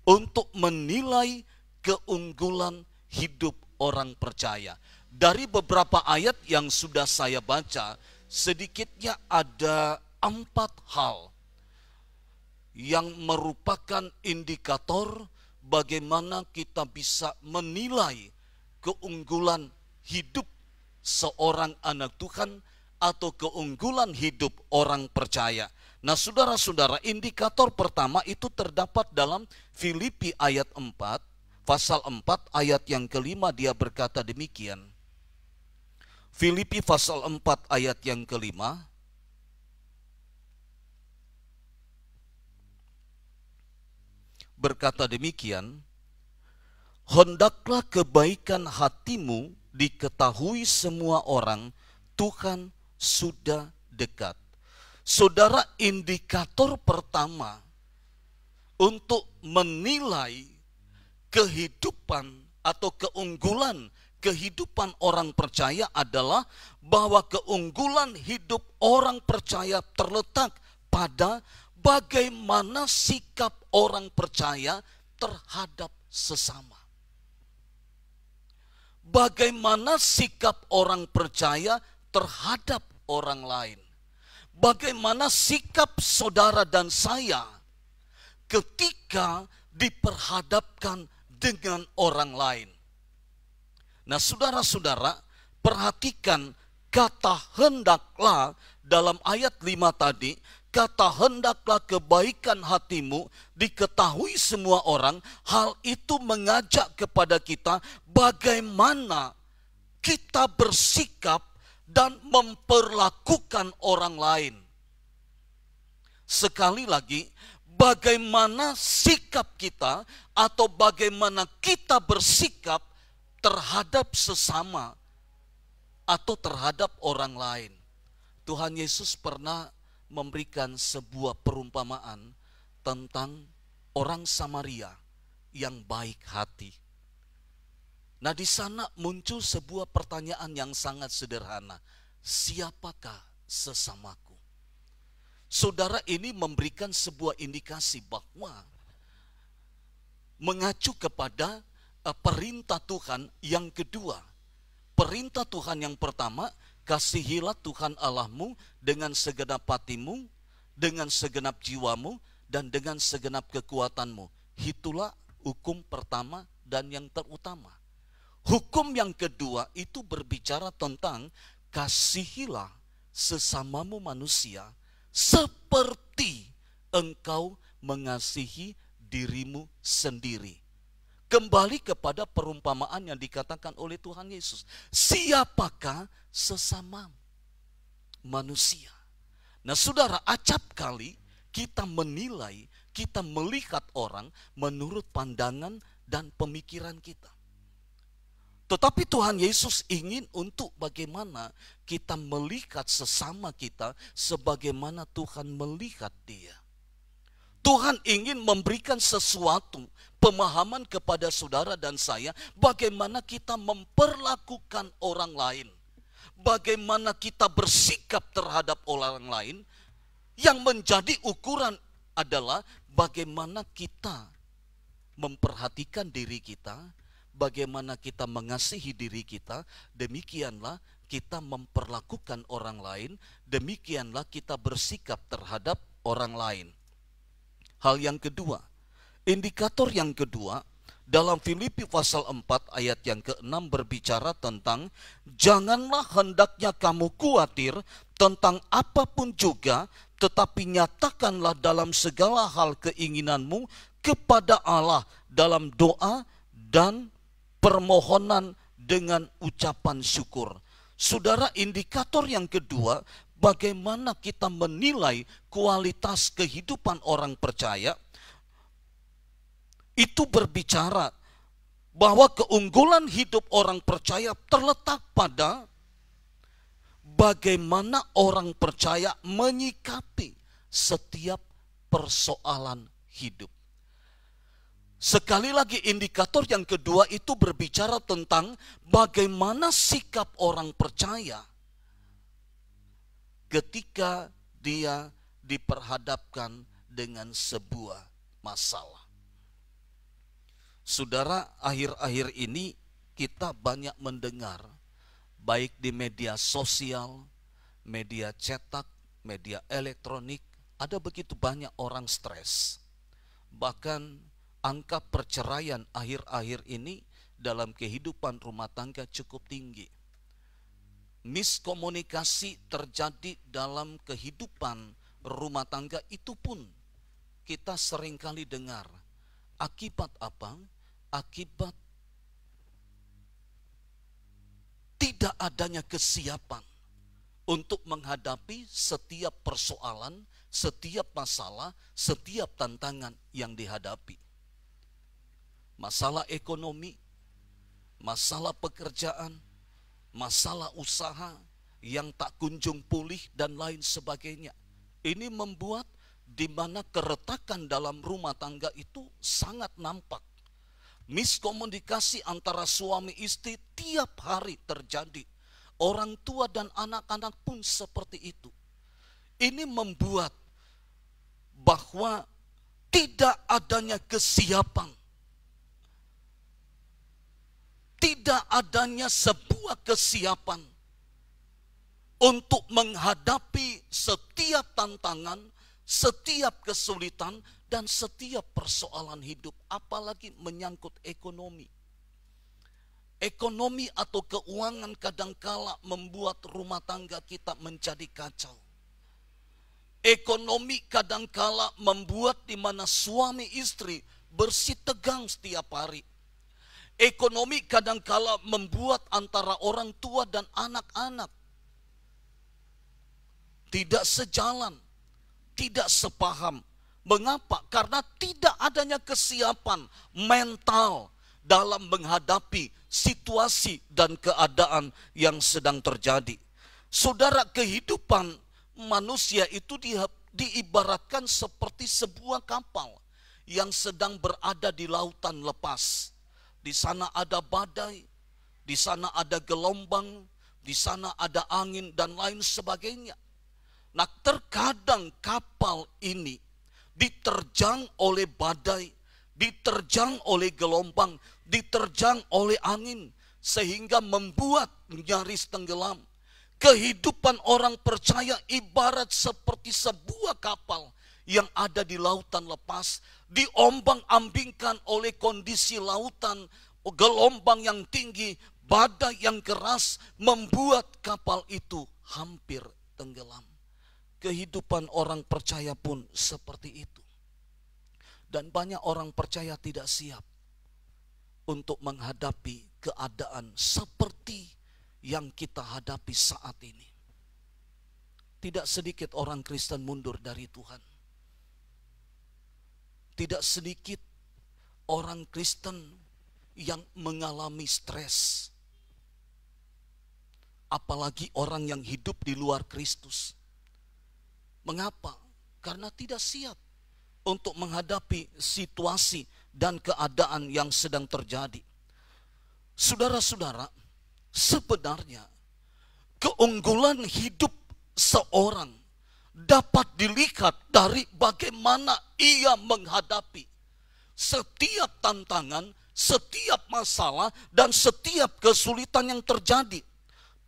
untuk menilai keunggulan hidup orang percaya? Dari beberapa ayat yang sudah saya baca, sedikitnya ada 4 hal yang merupakan indikator bagaimana kita bisa menilai keunggulan hidup seorang anak Tuhan atau keunggulan hidup orang percaya. Nah, saudara-saudara, indikator pertama itu terdapat dalam Filipi ayat 4, pasal 4 ayat yang kelima, dia berkata demikian. Filipi pasal 4 ayat yang kelima, berkata demikian, hendaklah kebaikan hatimu diketahui semua orang, Tuhan sudah dekat. Saudara, indikator pertama untuk menilai kehidupan atau keunggulan kehidupan orang percaya adalah bahwa keunggulan hidup orang percaya terletak pada bagaimana sikap orang percaya terhadap sesama. Bagaimana sikap orang percaya terhadap orang lain. Bagaimana sikap saudara dan saya ketika diperhadapkan dengan orang lain. Nah, saudara-saudara, perhatikan kata hendaklah dalam ayat 5 tadi. Kata hendaklah kebaikan hatimu diketahui semua orang. Hal itu mengajak kepada kita bagaimana kita bersikap dan memperlakukan orang lain. sekali lagi, bagaimana sikap kita atau bagaimana kita bersikap terhadap sesama atau terhadap orang lain. Tuhan Yesus pernah memberikan sebuah perumpamaan tentang orang Samaria yang baik hati. Nah, di sana muncul sebuah pertanyaan yang sangat sederhana. Siapakah sesamaku? Saudara, ini memberikan sebuah indikasi bahwa mengacu kepada perintah Tuhan yang kedua. Perintah Tuhan yang pertama, kasihilah Tuhan Allahmu dengan segenap hatimu, dengan segenap jiwamu, dan dengan segenap kekuatanmu. Itulah hukum pertama dan yang terutama. Hukum yang kedua itu berbicara tentang kasihilah sesamamu manusia seperti engkau mengasihi dirimu sendiri. Kembali kepada perumpamaan yang dikatakan oleh Tuhan Yesus. Siapakah sesama manusia? Nah, saudara, acap kali kita menilai, kita melihat orang menurut pandangan dan pemikiran kita. Tetapi Tuhan Yesus ingin untuk bagaimana kita melihat sesama kita sebagaimana Tuhan melihat dia. Tuhan ingin memberikan sesuatu pemahaman kepada saudara dan saya bagaimana kita memperlakukan orang lain. Bagaimana kita bersikap terhadap orang lain, yang menjadi ukuran adalah bagaimana kita memperhatikan diri kita, bagaimana kita mengasihi diri kita, demikianlah kita memperlakukan orang lain, demikianlah kita bersikap terhadap orang lain. Hal yang kedua, indikator yang kedua, dalam Filipi pasal 4 ayat yang ke-6 berbicara tentang janganlah hendaknya kamu khawatir tentang apapun juga, tetapi nyatakanlah dalam segala hal keinginanmu kepada Allah dalam doa dan permohonan dengan ucapan syukur. Saudara, indikator yang kedua, bagaimana kita menilai kualitas kehidupan orang percaya, itu berbicara bahwa keunggulan hidup orang percaya terletak pada bagaimana orang percaya menyikapi setiap persoalan hidup. Sekali lagi, indikator yang kedua itu berbicara tentang bagaimana sikap orang percaya ketika dia diperhadapkan dengan sebuah masalah. Saudara, akhir-akhir ini kita banyak mendengar, baik di media sosial, media cetak, media elektronik, ada begitu banyak orang stres. Bahkan angka perceraian akhir-akhir ini dalam kehidupan rumah tangga cukup tinggi. Miskomunikasi terjadi dalam kehidupan rumah tangga itu pun kita seringkali dengar. Akibat apa? Akibat tidak adanya kesiapan untuk menghadapi setiap persoalan, setiap masalah, setiap tantangan yang dihadapi. Masalah ekonomi, masalah pekerjaan, masalah usaha yang tak kunjung pulih dan lain sebagainya. Ini membuat di mana keretakan dalam rumah tangga itu sangat nampak. Miskomunikasi antara suami istri tiap hari terjadi. Orang tua dan anak-anak pun seperti itu. Ini membuat bahwa tidak adanya kesiapan. Tidak adanya sebuah kesiapan untuk menghadapi setiap tantangan, setiap kesulitan, dan setiap persoalan hidup, apalagi menyangkut ekonomi. Ekonomi atau keuangan kadangkala membuat rumah tangga kita menjadi kacau. Ekonomi kadangkala membuat di mana suami istri bersitegang setiap hari. Ekonomi kadangkala membuat antara orang tua dan anak-anak tidak sejalan, tidak sepaham. Mengapa? Karena tidak adanya kesiapan mental dalam menghadapi situasi dan keadaan yang sedang terjadi. Saudara, kehidupan manusia itu diibaratkan seperti sebuah kapal yang sedang berada di lautan lepas. Di sana ada badai, di sana ada gelombang, di sana ada angin dan lain sebagainya. Nah, terkadang kapal ini diterjang oleh badai, diterjang oleh gelombang, diterjang oleh angin, sehingga membuat nyaris tenggelam. Kehidupan orang percaya ibarat seperti sebuah kapal yang ada di lautan lepas, diombang-ambingkan oleh kondisi lautan, gelombang yang tinggi, badai yang keras, membuat kapal itu hampir tenggelam. Kehidupan orang percaya pun seperti itu. Dan banyak orang percaya tidak siap untuk menghadapi keadaan seperti yang kita hadapi saat ini. Tidak sedikit orang Kristen mundur dari Tuhan. Tidak sedikit orang Kristen yang mengalami stres. Apalagi orang yang hidup di luar Kristus. Mengapa? Karena tidak siap untuk menghadapi situasi dan keadaan yang sedang terjadi. Saudara-saudara, sebenarnya keunggulan hidup seorang dapat dilihat dari bagaimana ia menghadapi setiap tantangan, setiap masalah, dan setiap kesulitan yang terjadi.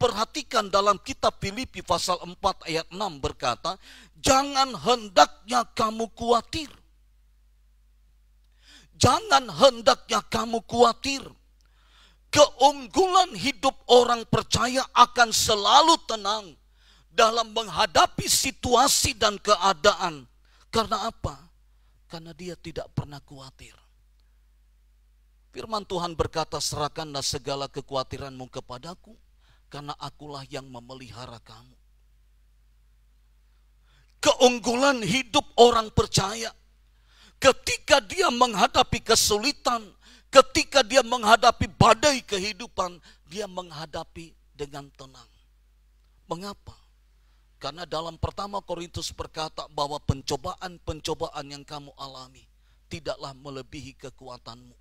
Perhatikan dalam kitab Filipi pasal 4 ayat 6 berkata, jangan hendaknya kamu khawatir. Jangan hendaknya kamu khawatir. Keunggulan hidup orang percaya akan selalu tenang dalam menghadapi situasi dan keadaan. Karena apa? Karena dia tidak pernah khawatir. Firman Tuhan berkata, serahkanlah segala kekhawatiranmu kepadaku, karena akulah yang memelihara kamu. Keunggulan hidup orang percaya, ketika dia menghadapi kesulitan, ketika dia menghadapi badai kehidupan, dia menghadapi dengan tenang. Mengapa? Karena dalam 1 Korintus berkata bahwa pencobaan-pencobaan yang kamu alami tidaklah melebihi kekuatanmu.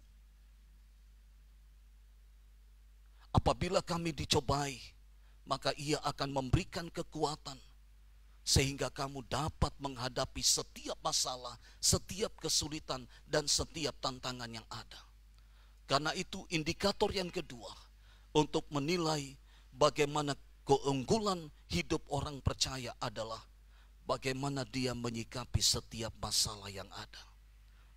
Apabila kami dicobai, maka ia akan memberikan kekuatan sehingga kamu dapat menghadapi setiap masalah, setiap kesulitan, dan setiap tantangan yang ada. Karena itu indikator yang kedua untuk menilai bagaimana keunggulan hidup orang percaya adalah bagaimana dia menyikapi setiap masalah yang ada.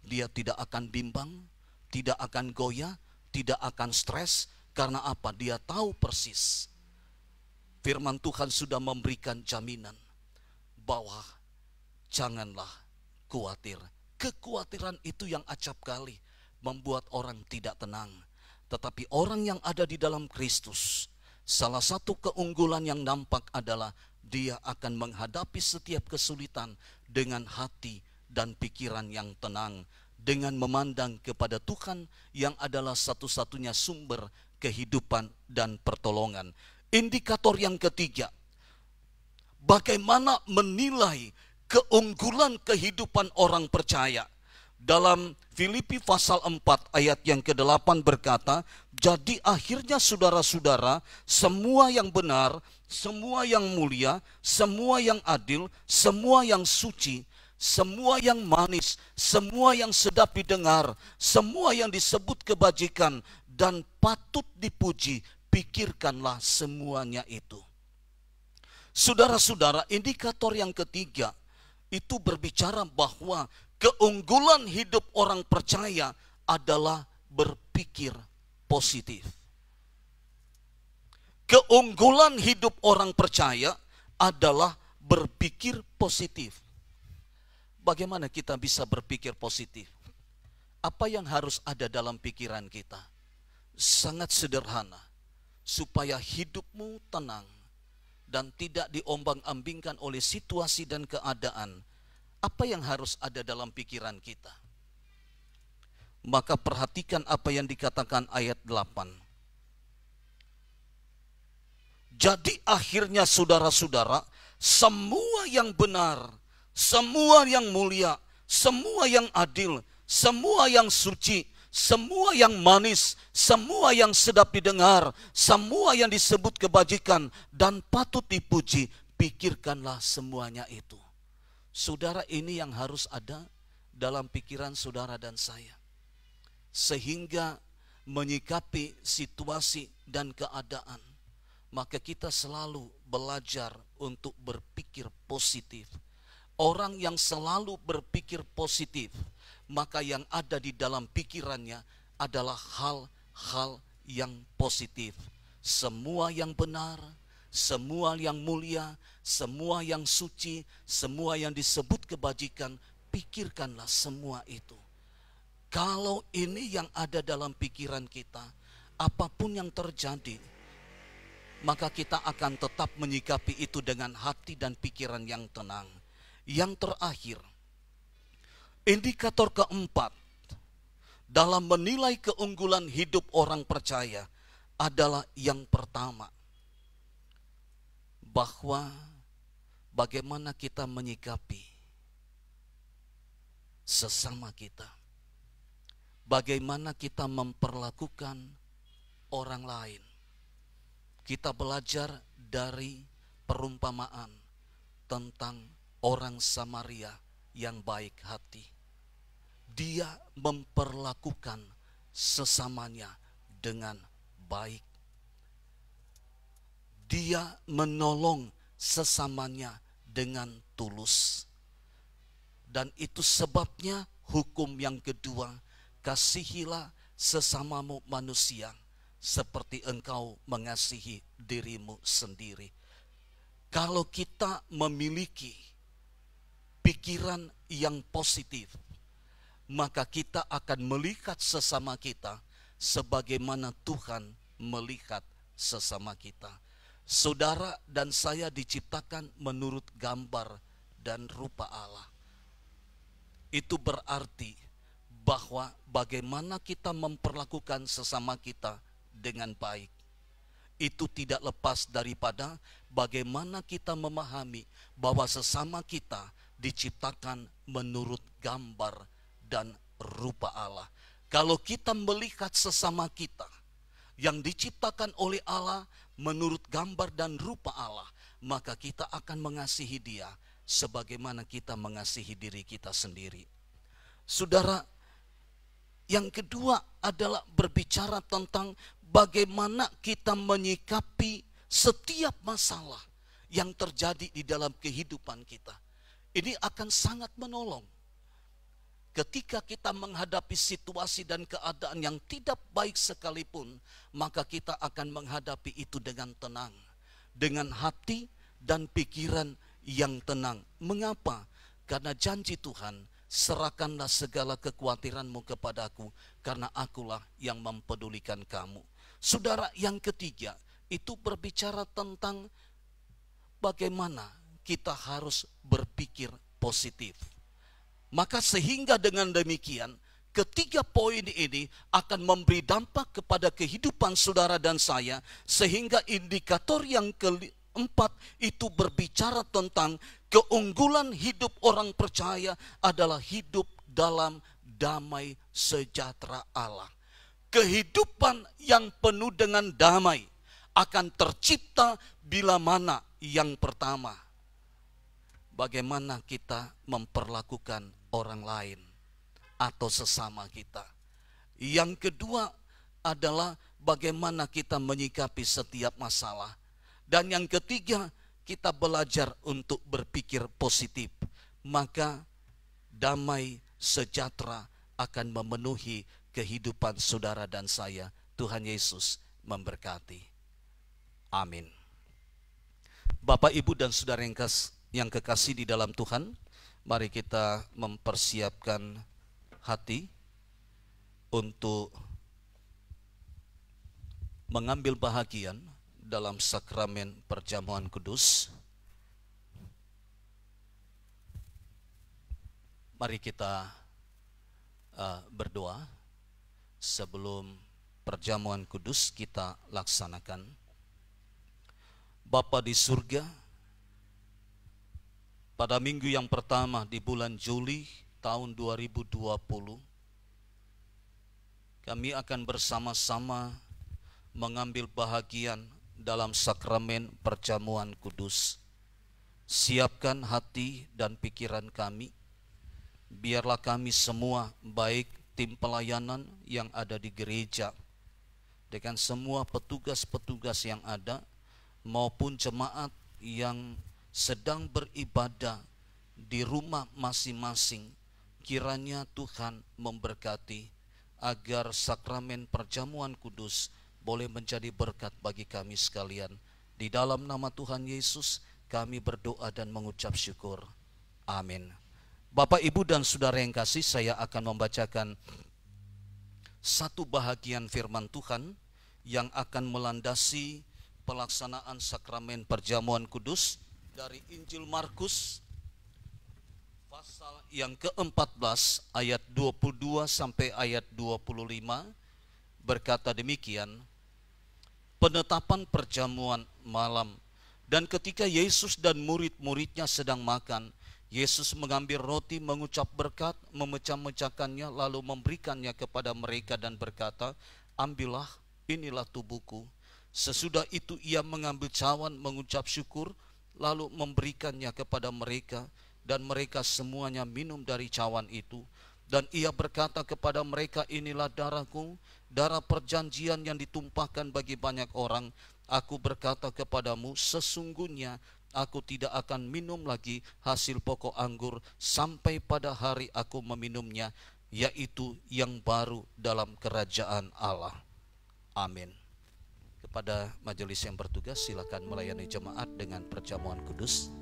Dia tidak akan bimbang, tidak akan goyah, tidak akan stres. Karena apa? Dia tahu persis. Firman Tuhan sudah memberikan jaminan bahwa janganlah khawatir. Kekhawatiran itu yang acap kali membuat orang tidak tenang. Tetapi orang yang ada di dalam Kristus, salah satu keunggulan yang nampak adalah dia akan menghadapi setiap kesulitan dengan hati dan pikiran yang tenang, dengan memandang kepada Tuhan yang adalah satu-satunya sumber kehidupan dan pertolongan. Indikator yang ketiga, bagaimana menilai keunggulan kehidupan orang percaya. Dalam Filipi pasal 4 ayat yang ke-8 berkata, jadi akhirnya saudara-saudara, semua yang benar, semua yang mulia, semua yang adil, semua yang suci, semua yang manis, semua yang sedap didengar, semua yang disebut kebajikan dan patut dipuji, pikirkanlah semuanya itu. Saudara-saudara, indikator yang ketiga itu berbicara bahwa keunggulan hidup orang percaya adalah berpikir positif. Keunggulan hidup orang percaya adalah berpikir positif. Bagaimana kita bisa berpikir positif? Apa yang harus ada dalam pikiran kita? Sangat sederhana, supaya hidupmu tenang dan tidak diombang-ambingkan oleh situasi dan keadaan. Apa yang harus ada dalam pikiran kita? Maka perhatikan apa yang dikatakan ayat 8. Jadi akhirnya saudara-saudara, semua yang benar, semua yang mulia, semua yang adil, semua yang suci, semua yang manis, semua yang sedap didengar, semua yang disebut kebajikan dan patut dipuji, pikirkanlah semuanya itu. Saudara, ini yang harus ada dalam pikiran saudara dan saya. Sehingga menyikapi situasi dan keadaan, maka kita selalu belajar untuk berpikir positif. Orang yang selalu berpikir positif, maka yang ada di dalam pikirannya adalah hal-hal yang positif. Semua yang benar, semua yang mulia, semua yang suci, semua yang disebut kebajikan, pikirkanlah semua itu. Kalau ini yang ada dalam pikiran kita, apapun yang terjadi, maka kita akan tetap menyikapi itu dengan hati dan pikiran yang tenang. Yang terakhir, indikator keempat dalam menilai keunggulan hidup orang percaya adalah yang pertama, bahwa bagaimana kita menyikapi sesama kita, bagaimana kita memperlakukan orang lain. Kita belajar dari perumpamaan tentang orang Samaria yang baik hati. Dia memperlakukan sesamanya dengan baik. Dia menolong sesamanya dengan tulus. Dan itu sebabnya hukum yang kedua, kasihilah sesamamu manusia seperti engkau mengasihi dirimu sendiri. Kalau kita memiliki pikiran yang positif, maka kita akan melihat sesama kita sebagaimana Tuhan melihat sesama kita. Saudara dan saya diciptakan menurut gambar dan rupa Allah. Itu berarti bahwa bagaimana kita memperlakukan sesama kita dengan baik, itu tidak lepas daripada bagaimana kita memahami bahwa sesama kita diciptakan menurut gambar dan rupa Allah. Kalau kita melihat sesama kita yang diciptakan oleh Allah menurut gambar dan rupa Allah, maka kita akan mengasihi dia sebagaimana kita mengasihi diri kita sendiri. Saudara, yang kedua adalah berbicara tentang bagaimana kita menyikapi setiap masalah yang terjadi di dalam kehidupan kita. Ini akan sangat menolong. Ketika kita menghadapi situasi dan keadaan yang tidak baik sekalipun, maka kita akan menghadapi itu dengan tenang, dengan hati dan pikiran yang tenang. Mengapa? Karena janji Tuhan, serahkanlah segala kekhawatiranmu kepadaku, karena akulah yang mempedulikan kamu. Saudara, yang ketiga itu berbicara tentang bagaimana kita harus berpikir positif. Maka sehingga dengan demikian, ketiga poin ini akan memberi dampak kepada kehidupan saudara dan saya, sehingga indikator yang keempat itu berbicara tentang keunggulan hidup orang percaya adalah hidup dalam damai sejahtera Allah. Kehidupan yang penuh dengan damai akan tercipta bila mana yang pertama, bagaimana kita memperlakukan orang lain atau sesama kita. Yang kedua adalah bagaimana kita menyikapi setiap masalah. Dan yang ketiga, kita belajar untuk berpikir positif. Maka damai sejahtera akan memenuhi kehidupan saudara dan saya. Tuhan Yesus memberkati. Amin. Bapak, Ibu, dan saudara yang kekasih di dalam Tuhan, mari kita mempersiapkan hati untuk mengambil bahagian dalam sakramen perjamuan kudus. Mari kita berdoa sebelum perjamuan kudus kita laksanakan. Bapa di surga, pada minggu yang pertama di bulan Juli tahun 2020, kami akan bersama-sama mengambil bahagian dalam sakramen perjamuan kudus. Siapkan hati dan pikiran kami, biarlah kami semua, baik tim pelayanan yang ada di gereja, dengan semua petugas-petugas yang ada, maupun jemaat yang sedang beribadah di rumah masing-masing, kiranya Tuhan memberkati agar sakramen perjamuan kudus boleh menjadi berkat bagi kami sekalian. Di dalam nama Tuhan Yesus kami berdoa dan mengucap syukur. Amin. Bapak, Ibu, dan saudara yang kasih, saya akan membacakan satu bahagian firman Tuhan yang akan melandasi pelaksanaan sakramen perjamuan kudus dari Injil Markus pasal yang ke-14 ayat 22 sampai ayat 25, berkata demikian. Penetapan perjamuan malam. Dan ketika Yesus dan murid-muridnya sedang makan, Yesus mengambil roti, mengucap berkat, memecah-mecahkannya, lalu memberikannya kepada mereka dan berkata, ambillah, inilah tubuhku. Sesudah itu ia mengambil cawan, mengucap syukur, lalu memberikannya kepada mereka, dan mereka semuanya minum dari cawan itu. Dan ia berkata kepada mereka, inilah darahku, darah perjanjian yang ditumpahkan bagi banyak orang. Aku berkata kepadamu, sesungguhnya aku tidak akan minum lagi hasil pokok anggur sampai pada hari aku meminumnya, yaitu yang baru dalam kerajaan Allah. Amin. Kepada majelis yang bertugas, silakan melayani jemaat dengan perjamuan kudus.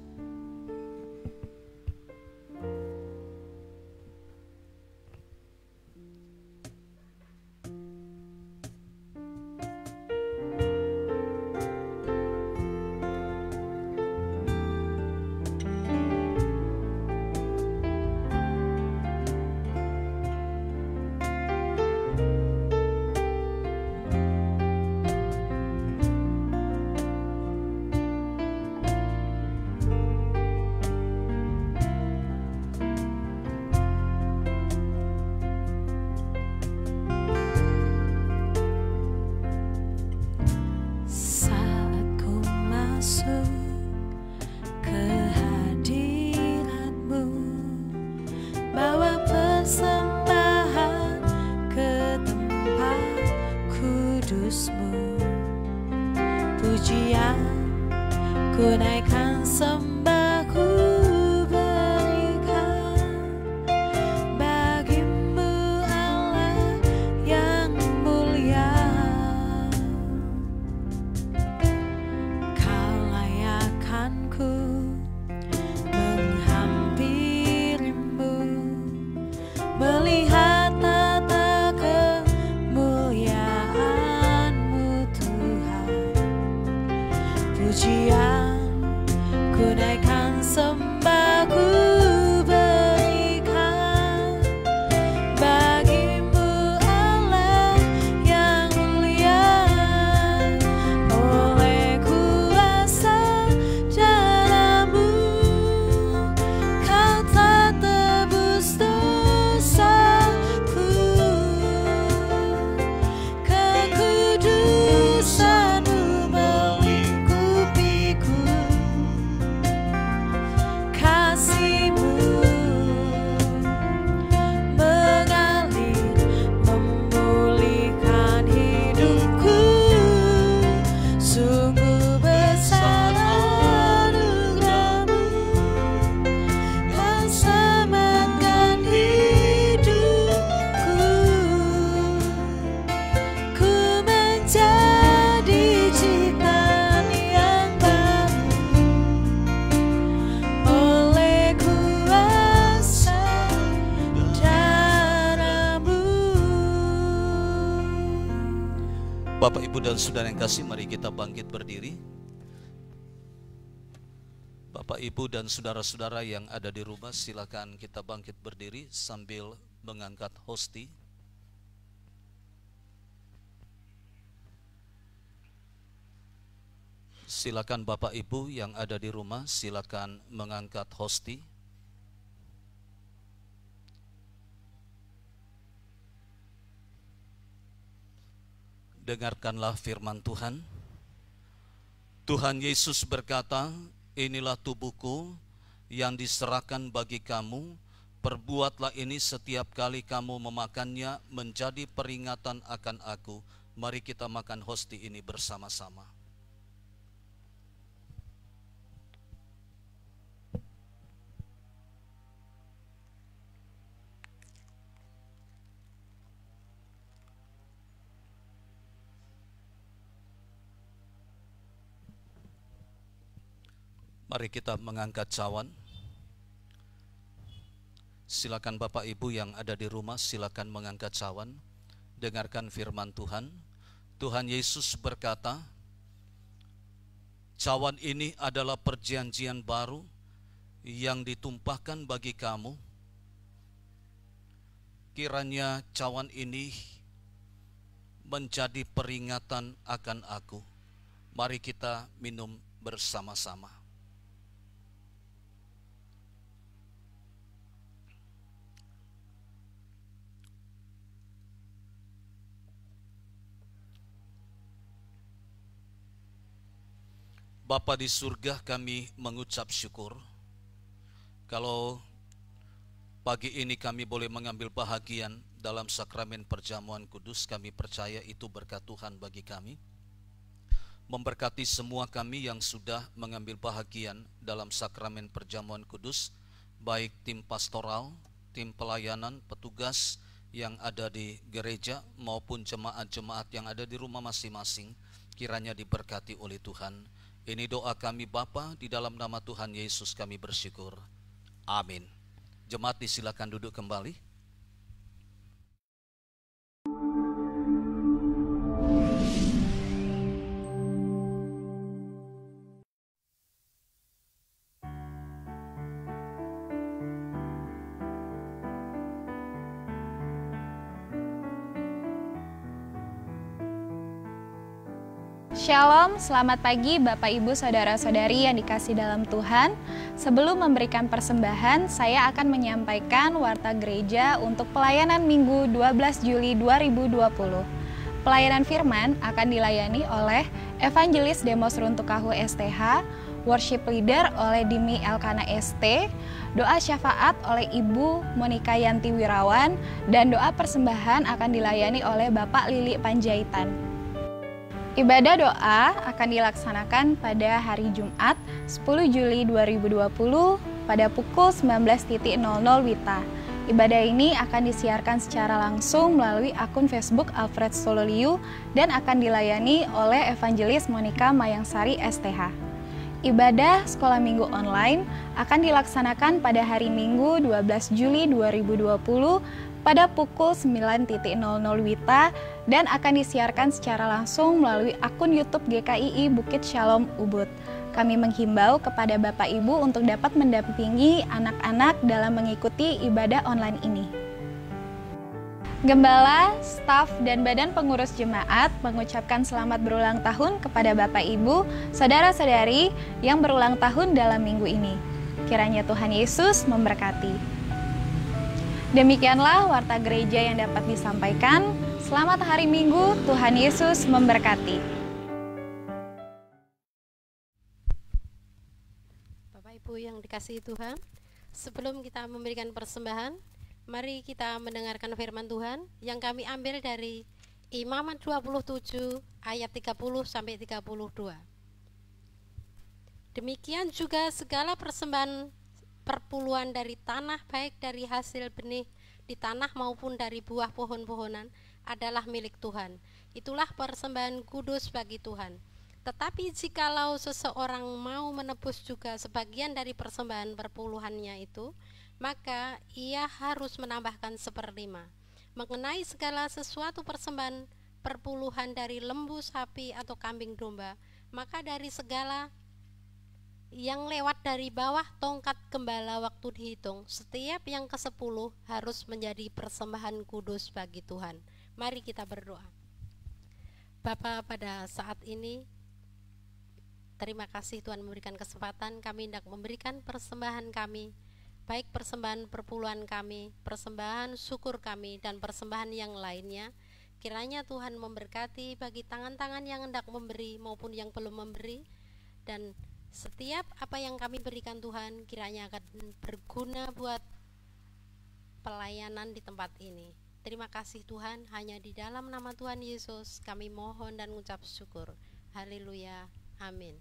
Bapak, Ibu, dan saudara yang kasih, mari kita bangkit berdiri. Bapak, Ibu, dan saudara-saudara yang ada di rumah, silakan kita bangkit berdiri sambil mengangkat hosti. Silakan Bapak Ibu yang ada di rumah, silakan mengangkat hosti. Dengarkanlah firman Tuhan. Tuhan Yesus berkata, "Inilah tubuhku yang diserahkan bagi kamu. Perbuatlah ini setiap kali kamu memakannya menjadi peringatan akan aku." Mari kita makan hosti ini bersama-sama. Mari kita mengangkat cawan. Silakan Bapak Ibu yang ada di rumah, silakan mengangkat cawan. Dengarkan firman Tuhan. Tuhan Yesus berkata, "Cawan ini adalah perjanjian baru yang ditumpahkan bagi kamu. Kiranya cawan ini menjadi peringatan akan aku." Mari kita minum bersama-sama. Bapa di surga, kami mengucap syukur kalau pagi ini kami boleh mengambil bahagian dalam sakramen perjamuan kudus. Kami percaya itu berkat Tuhan bagi kami. Memberkati semua kami yang sudah mengambil bahagian dalam sakramen perjamuan kudus, baik tim pastoral, tim pelayanan, petugas yang ada di gereja maupun jemaat-jemaat yang ada di rumah masing-masing. Kiranya diberkati oleh Tuhan. Ini doa kami Bapa, di dalam nama Tuhan Yesus kami bersyukur. Amin. Jemaat disilakan duduk kembali. Shalom, selamat pagi Bapak Ibu Saudara-saudari yang dikasih dalam Tuhan. Sebelum memberikan persembahan, saya akan menyampaikan warta gereja untuk pelayanan Minggu 12 Juli 2020. Pelayanan firman akan dilayani oleh Evangelis Demos Runtukahu STH, Worship Leader oleh Dimi Elkana ST, doa syafaat oleh Ibu Monika Yanti Wirawan, dan doa persembahan akan dilayani oleh Bapak Lili Panjaitan. Ibadah doa akan dilaksanakan pada hari Jumat 10 Juli 2020 pada pukul 19.00 WITA. Ibadah ini akan disiarkan secara langsung melalui akun Facebook Alfred Sololiu dan akan dilayani oleh Evangelis Monika Mayangsari STH. Ibadah sekolah minggu online akan dilaksanakan pada hari Minggu 12 Juli 2020 pada pukul 9.00 WITA dan akan disiarkan secara langsung melalui akun YouTube GKII Bukit Shalom Ubud. Kami menghimbau kepada Bapak Ibu untuk dapat mendampingi anak-anak dalam mengikuti ibadah online ini. Gembala, staf, dan badan pengurus jemaat mengucapkan selamat berulang tahun kepada Bapak Ibu, saudara-saudari yang berulang tahun dalam minggu ini. Kiranya Tuhan Yesus memberkati. Demikianlah warta gereja yang dapat disampaikan. Selamat hari Minggu, Tuhan Yesus memberkati. Bapak Ibu yang dikasihi Tuhan, sebelum kita memberikan persembahan, mari kita mendengarkan firman Tuhan yang kami ambil dari Imamat 27 ayat 30 sampai 32. Demikian juga segala persembahan perpuluhan dari tanah, baik dari hasil benih di tanah maupun dari buah pohon-pohonan, adalah milik Tuhan. Itulah persembahan kudus bagi Tuhan. Tetapi jikalau seseorang mau menebus juga sebagian dari persembahan perpuluhannya itu, maka ia harus menambahkan 1/5. Mengenai segala sesuatu persembahan perpuluhan dari lembu, sapi, atau kambing domba, maka dari segala yang lewat dari bawah tongkat gembala waktu dihitung, setiap yang ke-10 harus menjadi persembahan kudus bagi Tuhan. Mari kita berdoa. Bapa, pada saat ini terima kasih Tuhan memberikan kesempatan kami hendak memberikan persembahan kami, baik persembahan perpuluhan kami, persembahan syukur kami, dan persembahan yang lainnya. Kiranya Tuhan memberkati bagi tangan-tangan yang hendak memberi maupun yang belum memberi, dan setiap apa yang kami berikan Tuhan kiranya akan berguna buat pelayanan di tempat ini. Terima kasih Tuhan, hanya di dalam nama Tuhan Yesus kami mohon dan mengucap syukur. Haleluya, amin.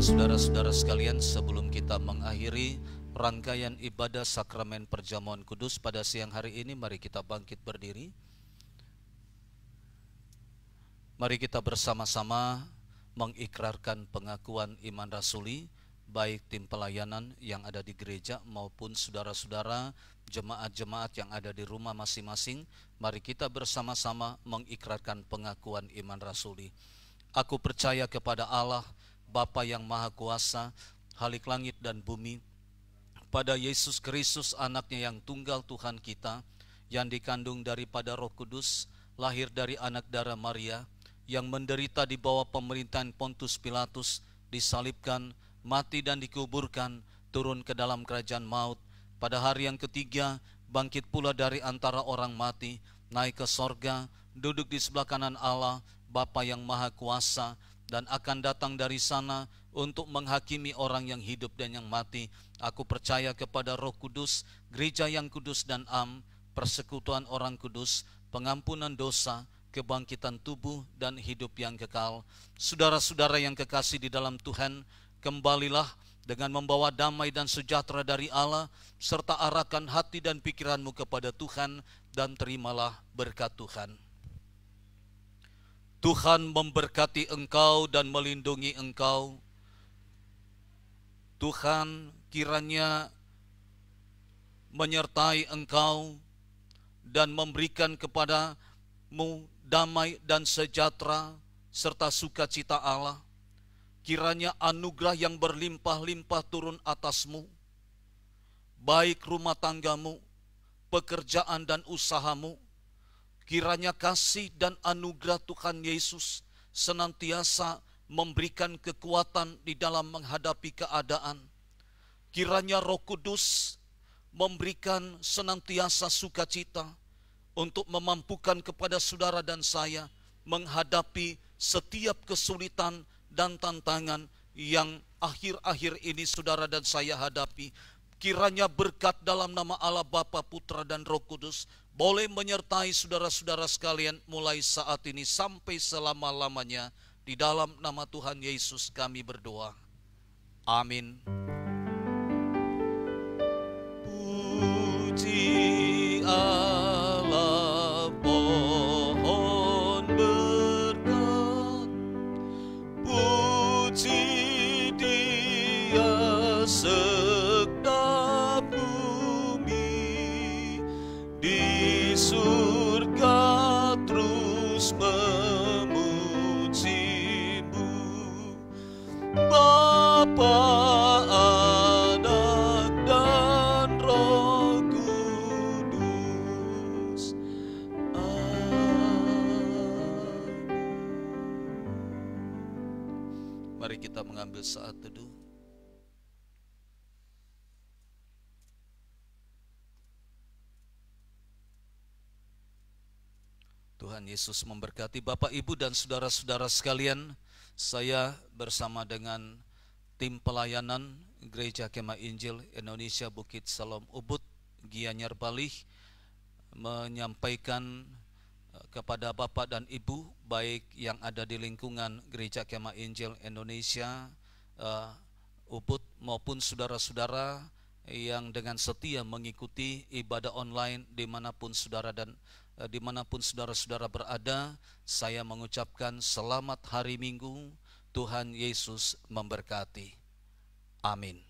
Saudara-saudara sekalian, sebelum kita mengakhiri rangkaian ibadah sakramen perjamuan kudus pada siang hari ini, mari kita bangkit berdiri. Mari kita bersama-sama mengikrarkan pengakuan iman rasuli, baik tim pelayanan yang ada di gereja maupun saudara-saudara jemaat-jemaat yang ada di rumah masing-masing. Mari kita bersama-sama mengikrarkan pengakuan iman rasuli. Aku percaya kepada Allah, Bapa yang Maha Kuasa, Khalik langit dan bumi, pada Yesus Kristus anaknya yang tunggal Tuhan kita, yang dikandung daripada Roh Kudus, lahir dari anak darah Maria, yang menderita di bawah pemerintahan Pontius Pilatus, disalibkan, mati dan dikuburkan, turun ke dalam kerajaan maut, pada hari yang ketiga bangkit pula dari antara orang mati, naik ke sorga, duduk di sebelah kanan Allah, Bapa yang Maha Kuasa, dan akan datang dari sana untuk menghakimi orang yang hidup dan yang mati. Aku percaya kepada Roh Kudus, gereja yang kudus dan am, persekutuan orang kudus, pengampunan dosa, kebangkitan tubuh dan hidup yang kekal. Saudara-saudara yang kekasih di dalam Tuhan, kembalilah dengan membawa damai dan sejahtera dari Allah, serta arahkan hati dan pikiranmu kepada Tuhan, dan terimalah berkat Tuhan. Tuhan memberkati engkau dan melindungi engkau. Tuhan kiranya menyertai engkau dan memberikan kepadamu damai dan sejahtera serta sukacita Allah. Kiranya anugerah yang berlimpah-limpah turun atasmu, baik rumah tanggamu, pekerjaan dan usahamu. Kiranya kasih dan anugerah Tuhan Yesus senantiasa memberikan kekuatan di dalam menghadapi keadaan. Kiranya Roh Kudus memberikan senantiasa sukacita, untuk memampukan kepada saudara dan saya menghadapi setiap kesulitan dan tantangan yang akhir-akhir ini saudara dan saya hadapi. Kiranya berkat dalam nama Allah Bapa, Putra dan Roh Kudus boleh menyertai saudara-saudara sekalian mulai saat ini sampai selama-lamanya. Di dalam nama Tuhan Yesus kami berdoa. Amin. Puji Allah, pohon berkat. Puji Dia sekda bumi, di surga terus memujimu. Bapa, Anak dan Roh Kudus. Amin. Mari kita mengambil saat teduh. Tuhan Yesus memberkati Bapak, Ibu, dan saudara-saudara sekalian. Saya bersama dengan tim pelayanan Gereja Kemah Injil Indonesia Bukit Salom Ubud, Gianyar, Bali, menyampaikan kepada Bapak dan Ibu, baik yang ada di lingkungan Gereja Kemah Injil Indonesia Ubud maupun saudara-saudara yang dengan setia mengikuti ibadah online dimanapun saudara-saudara berada, saya mengucapkan selamat hari Minggu. Tuhan Yesus memberkati. Amin.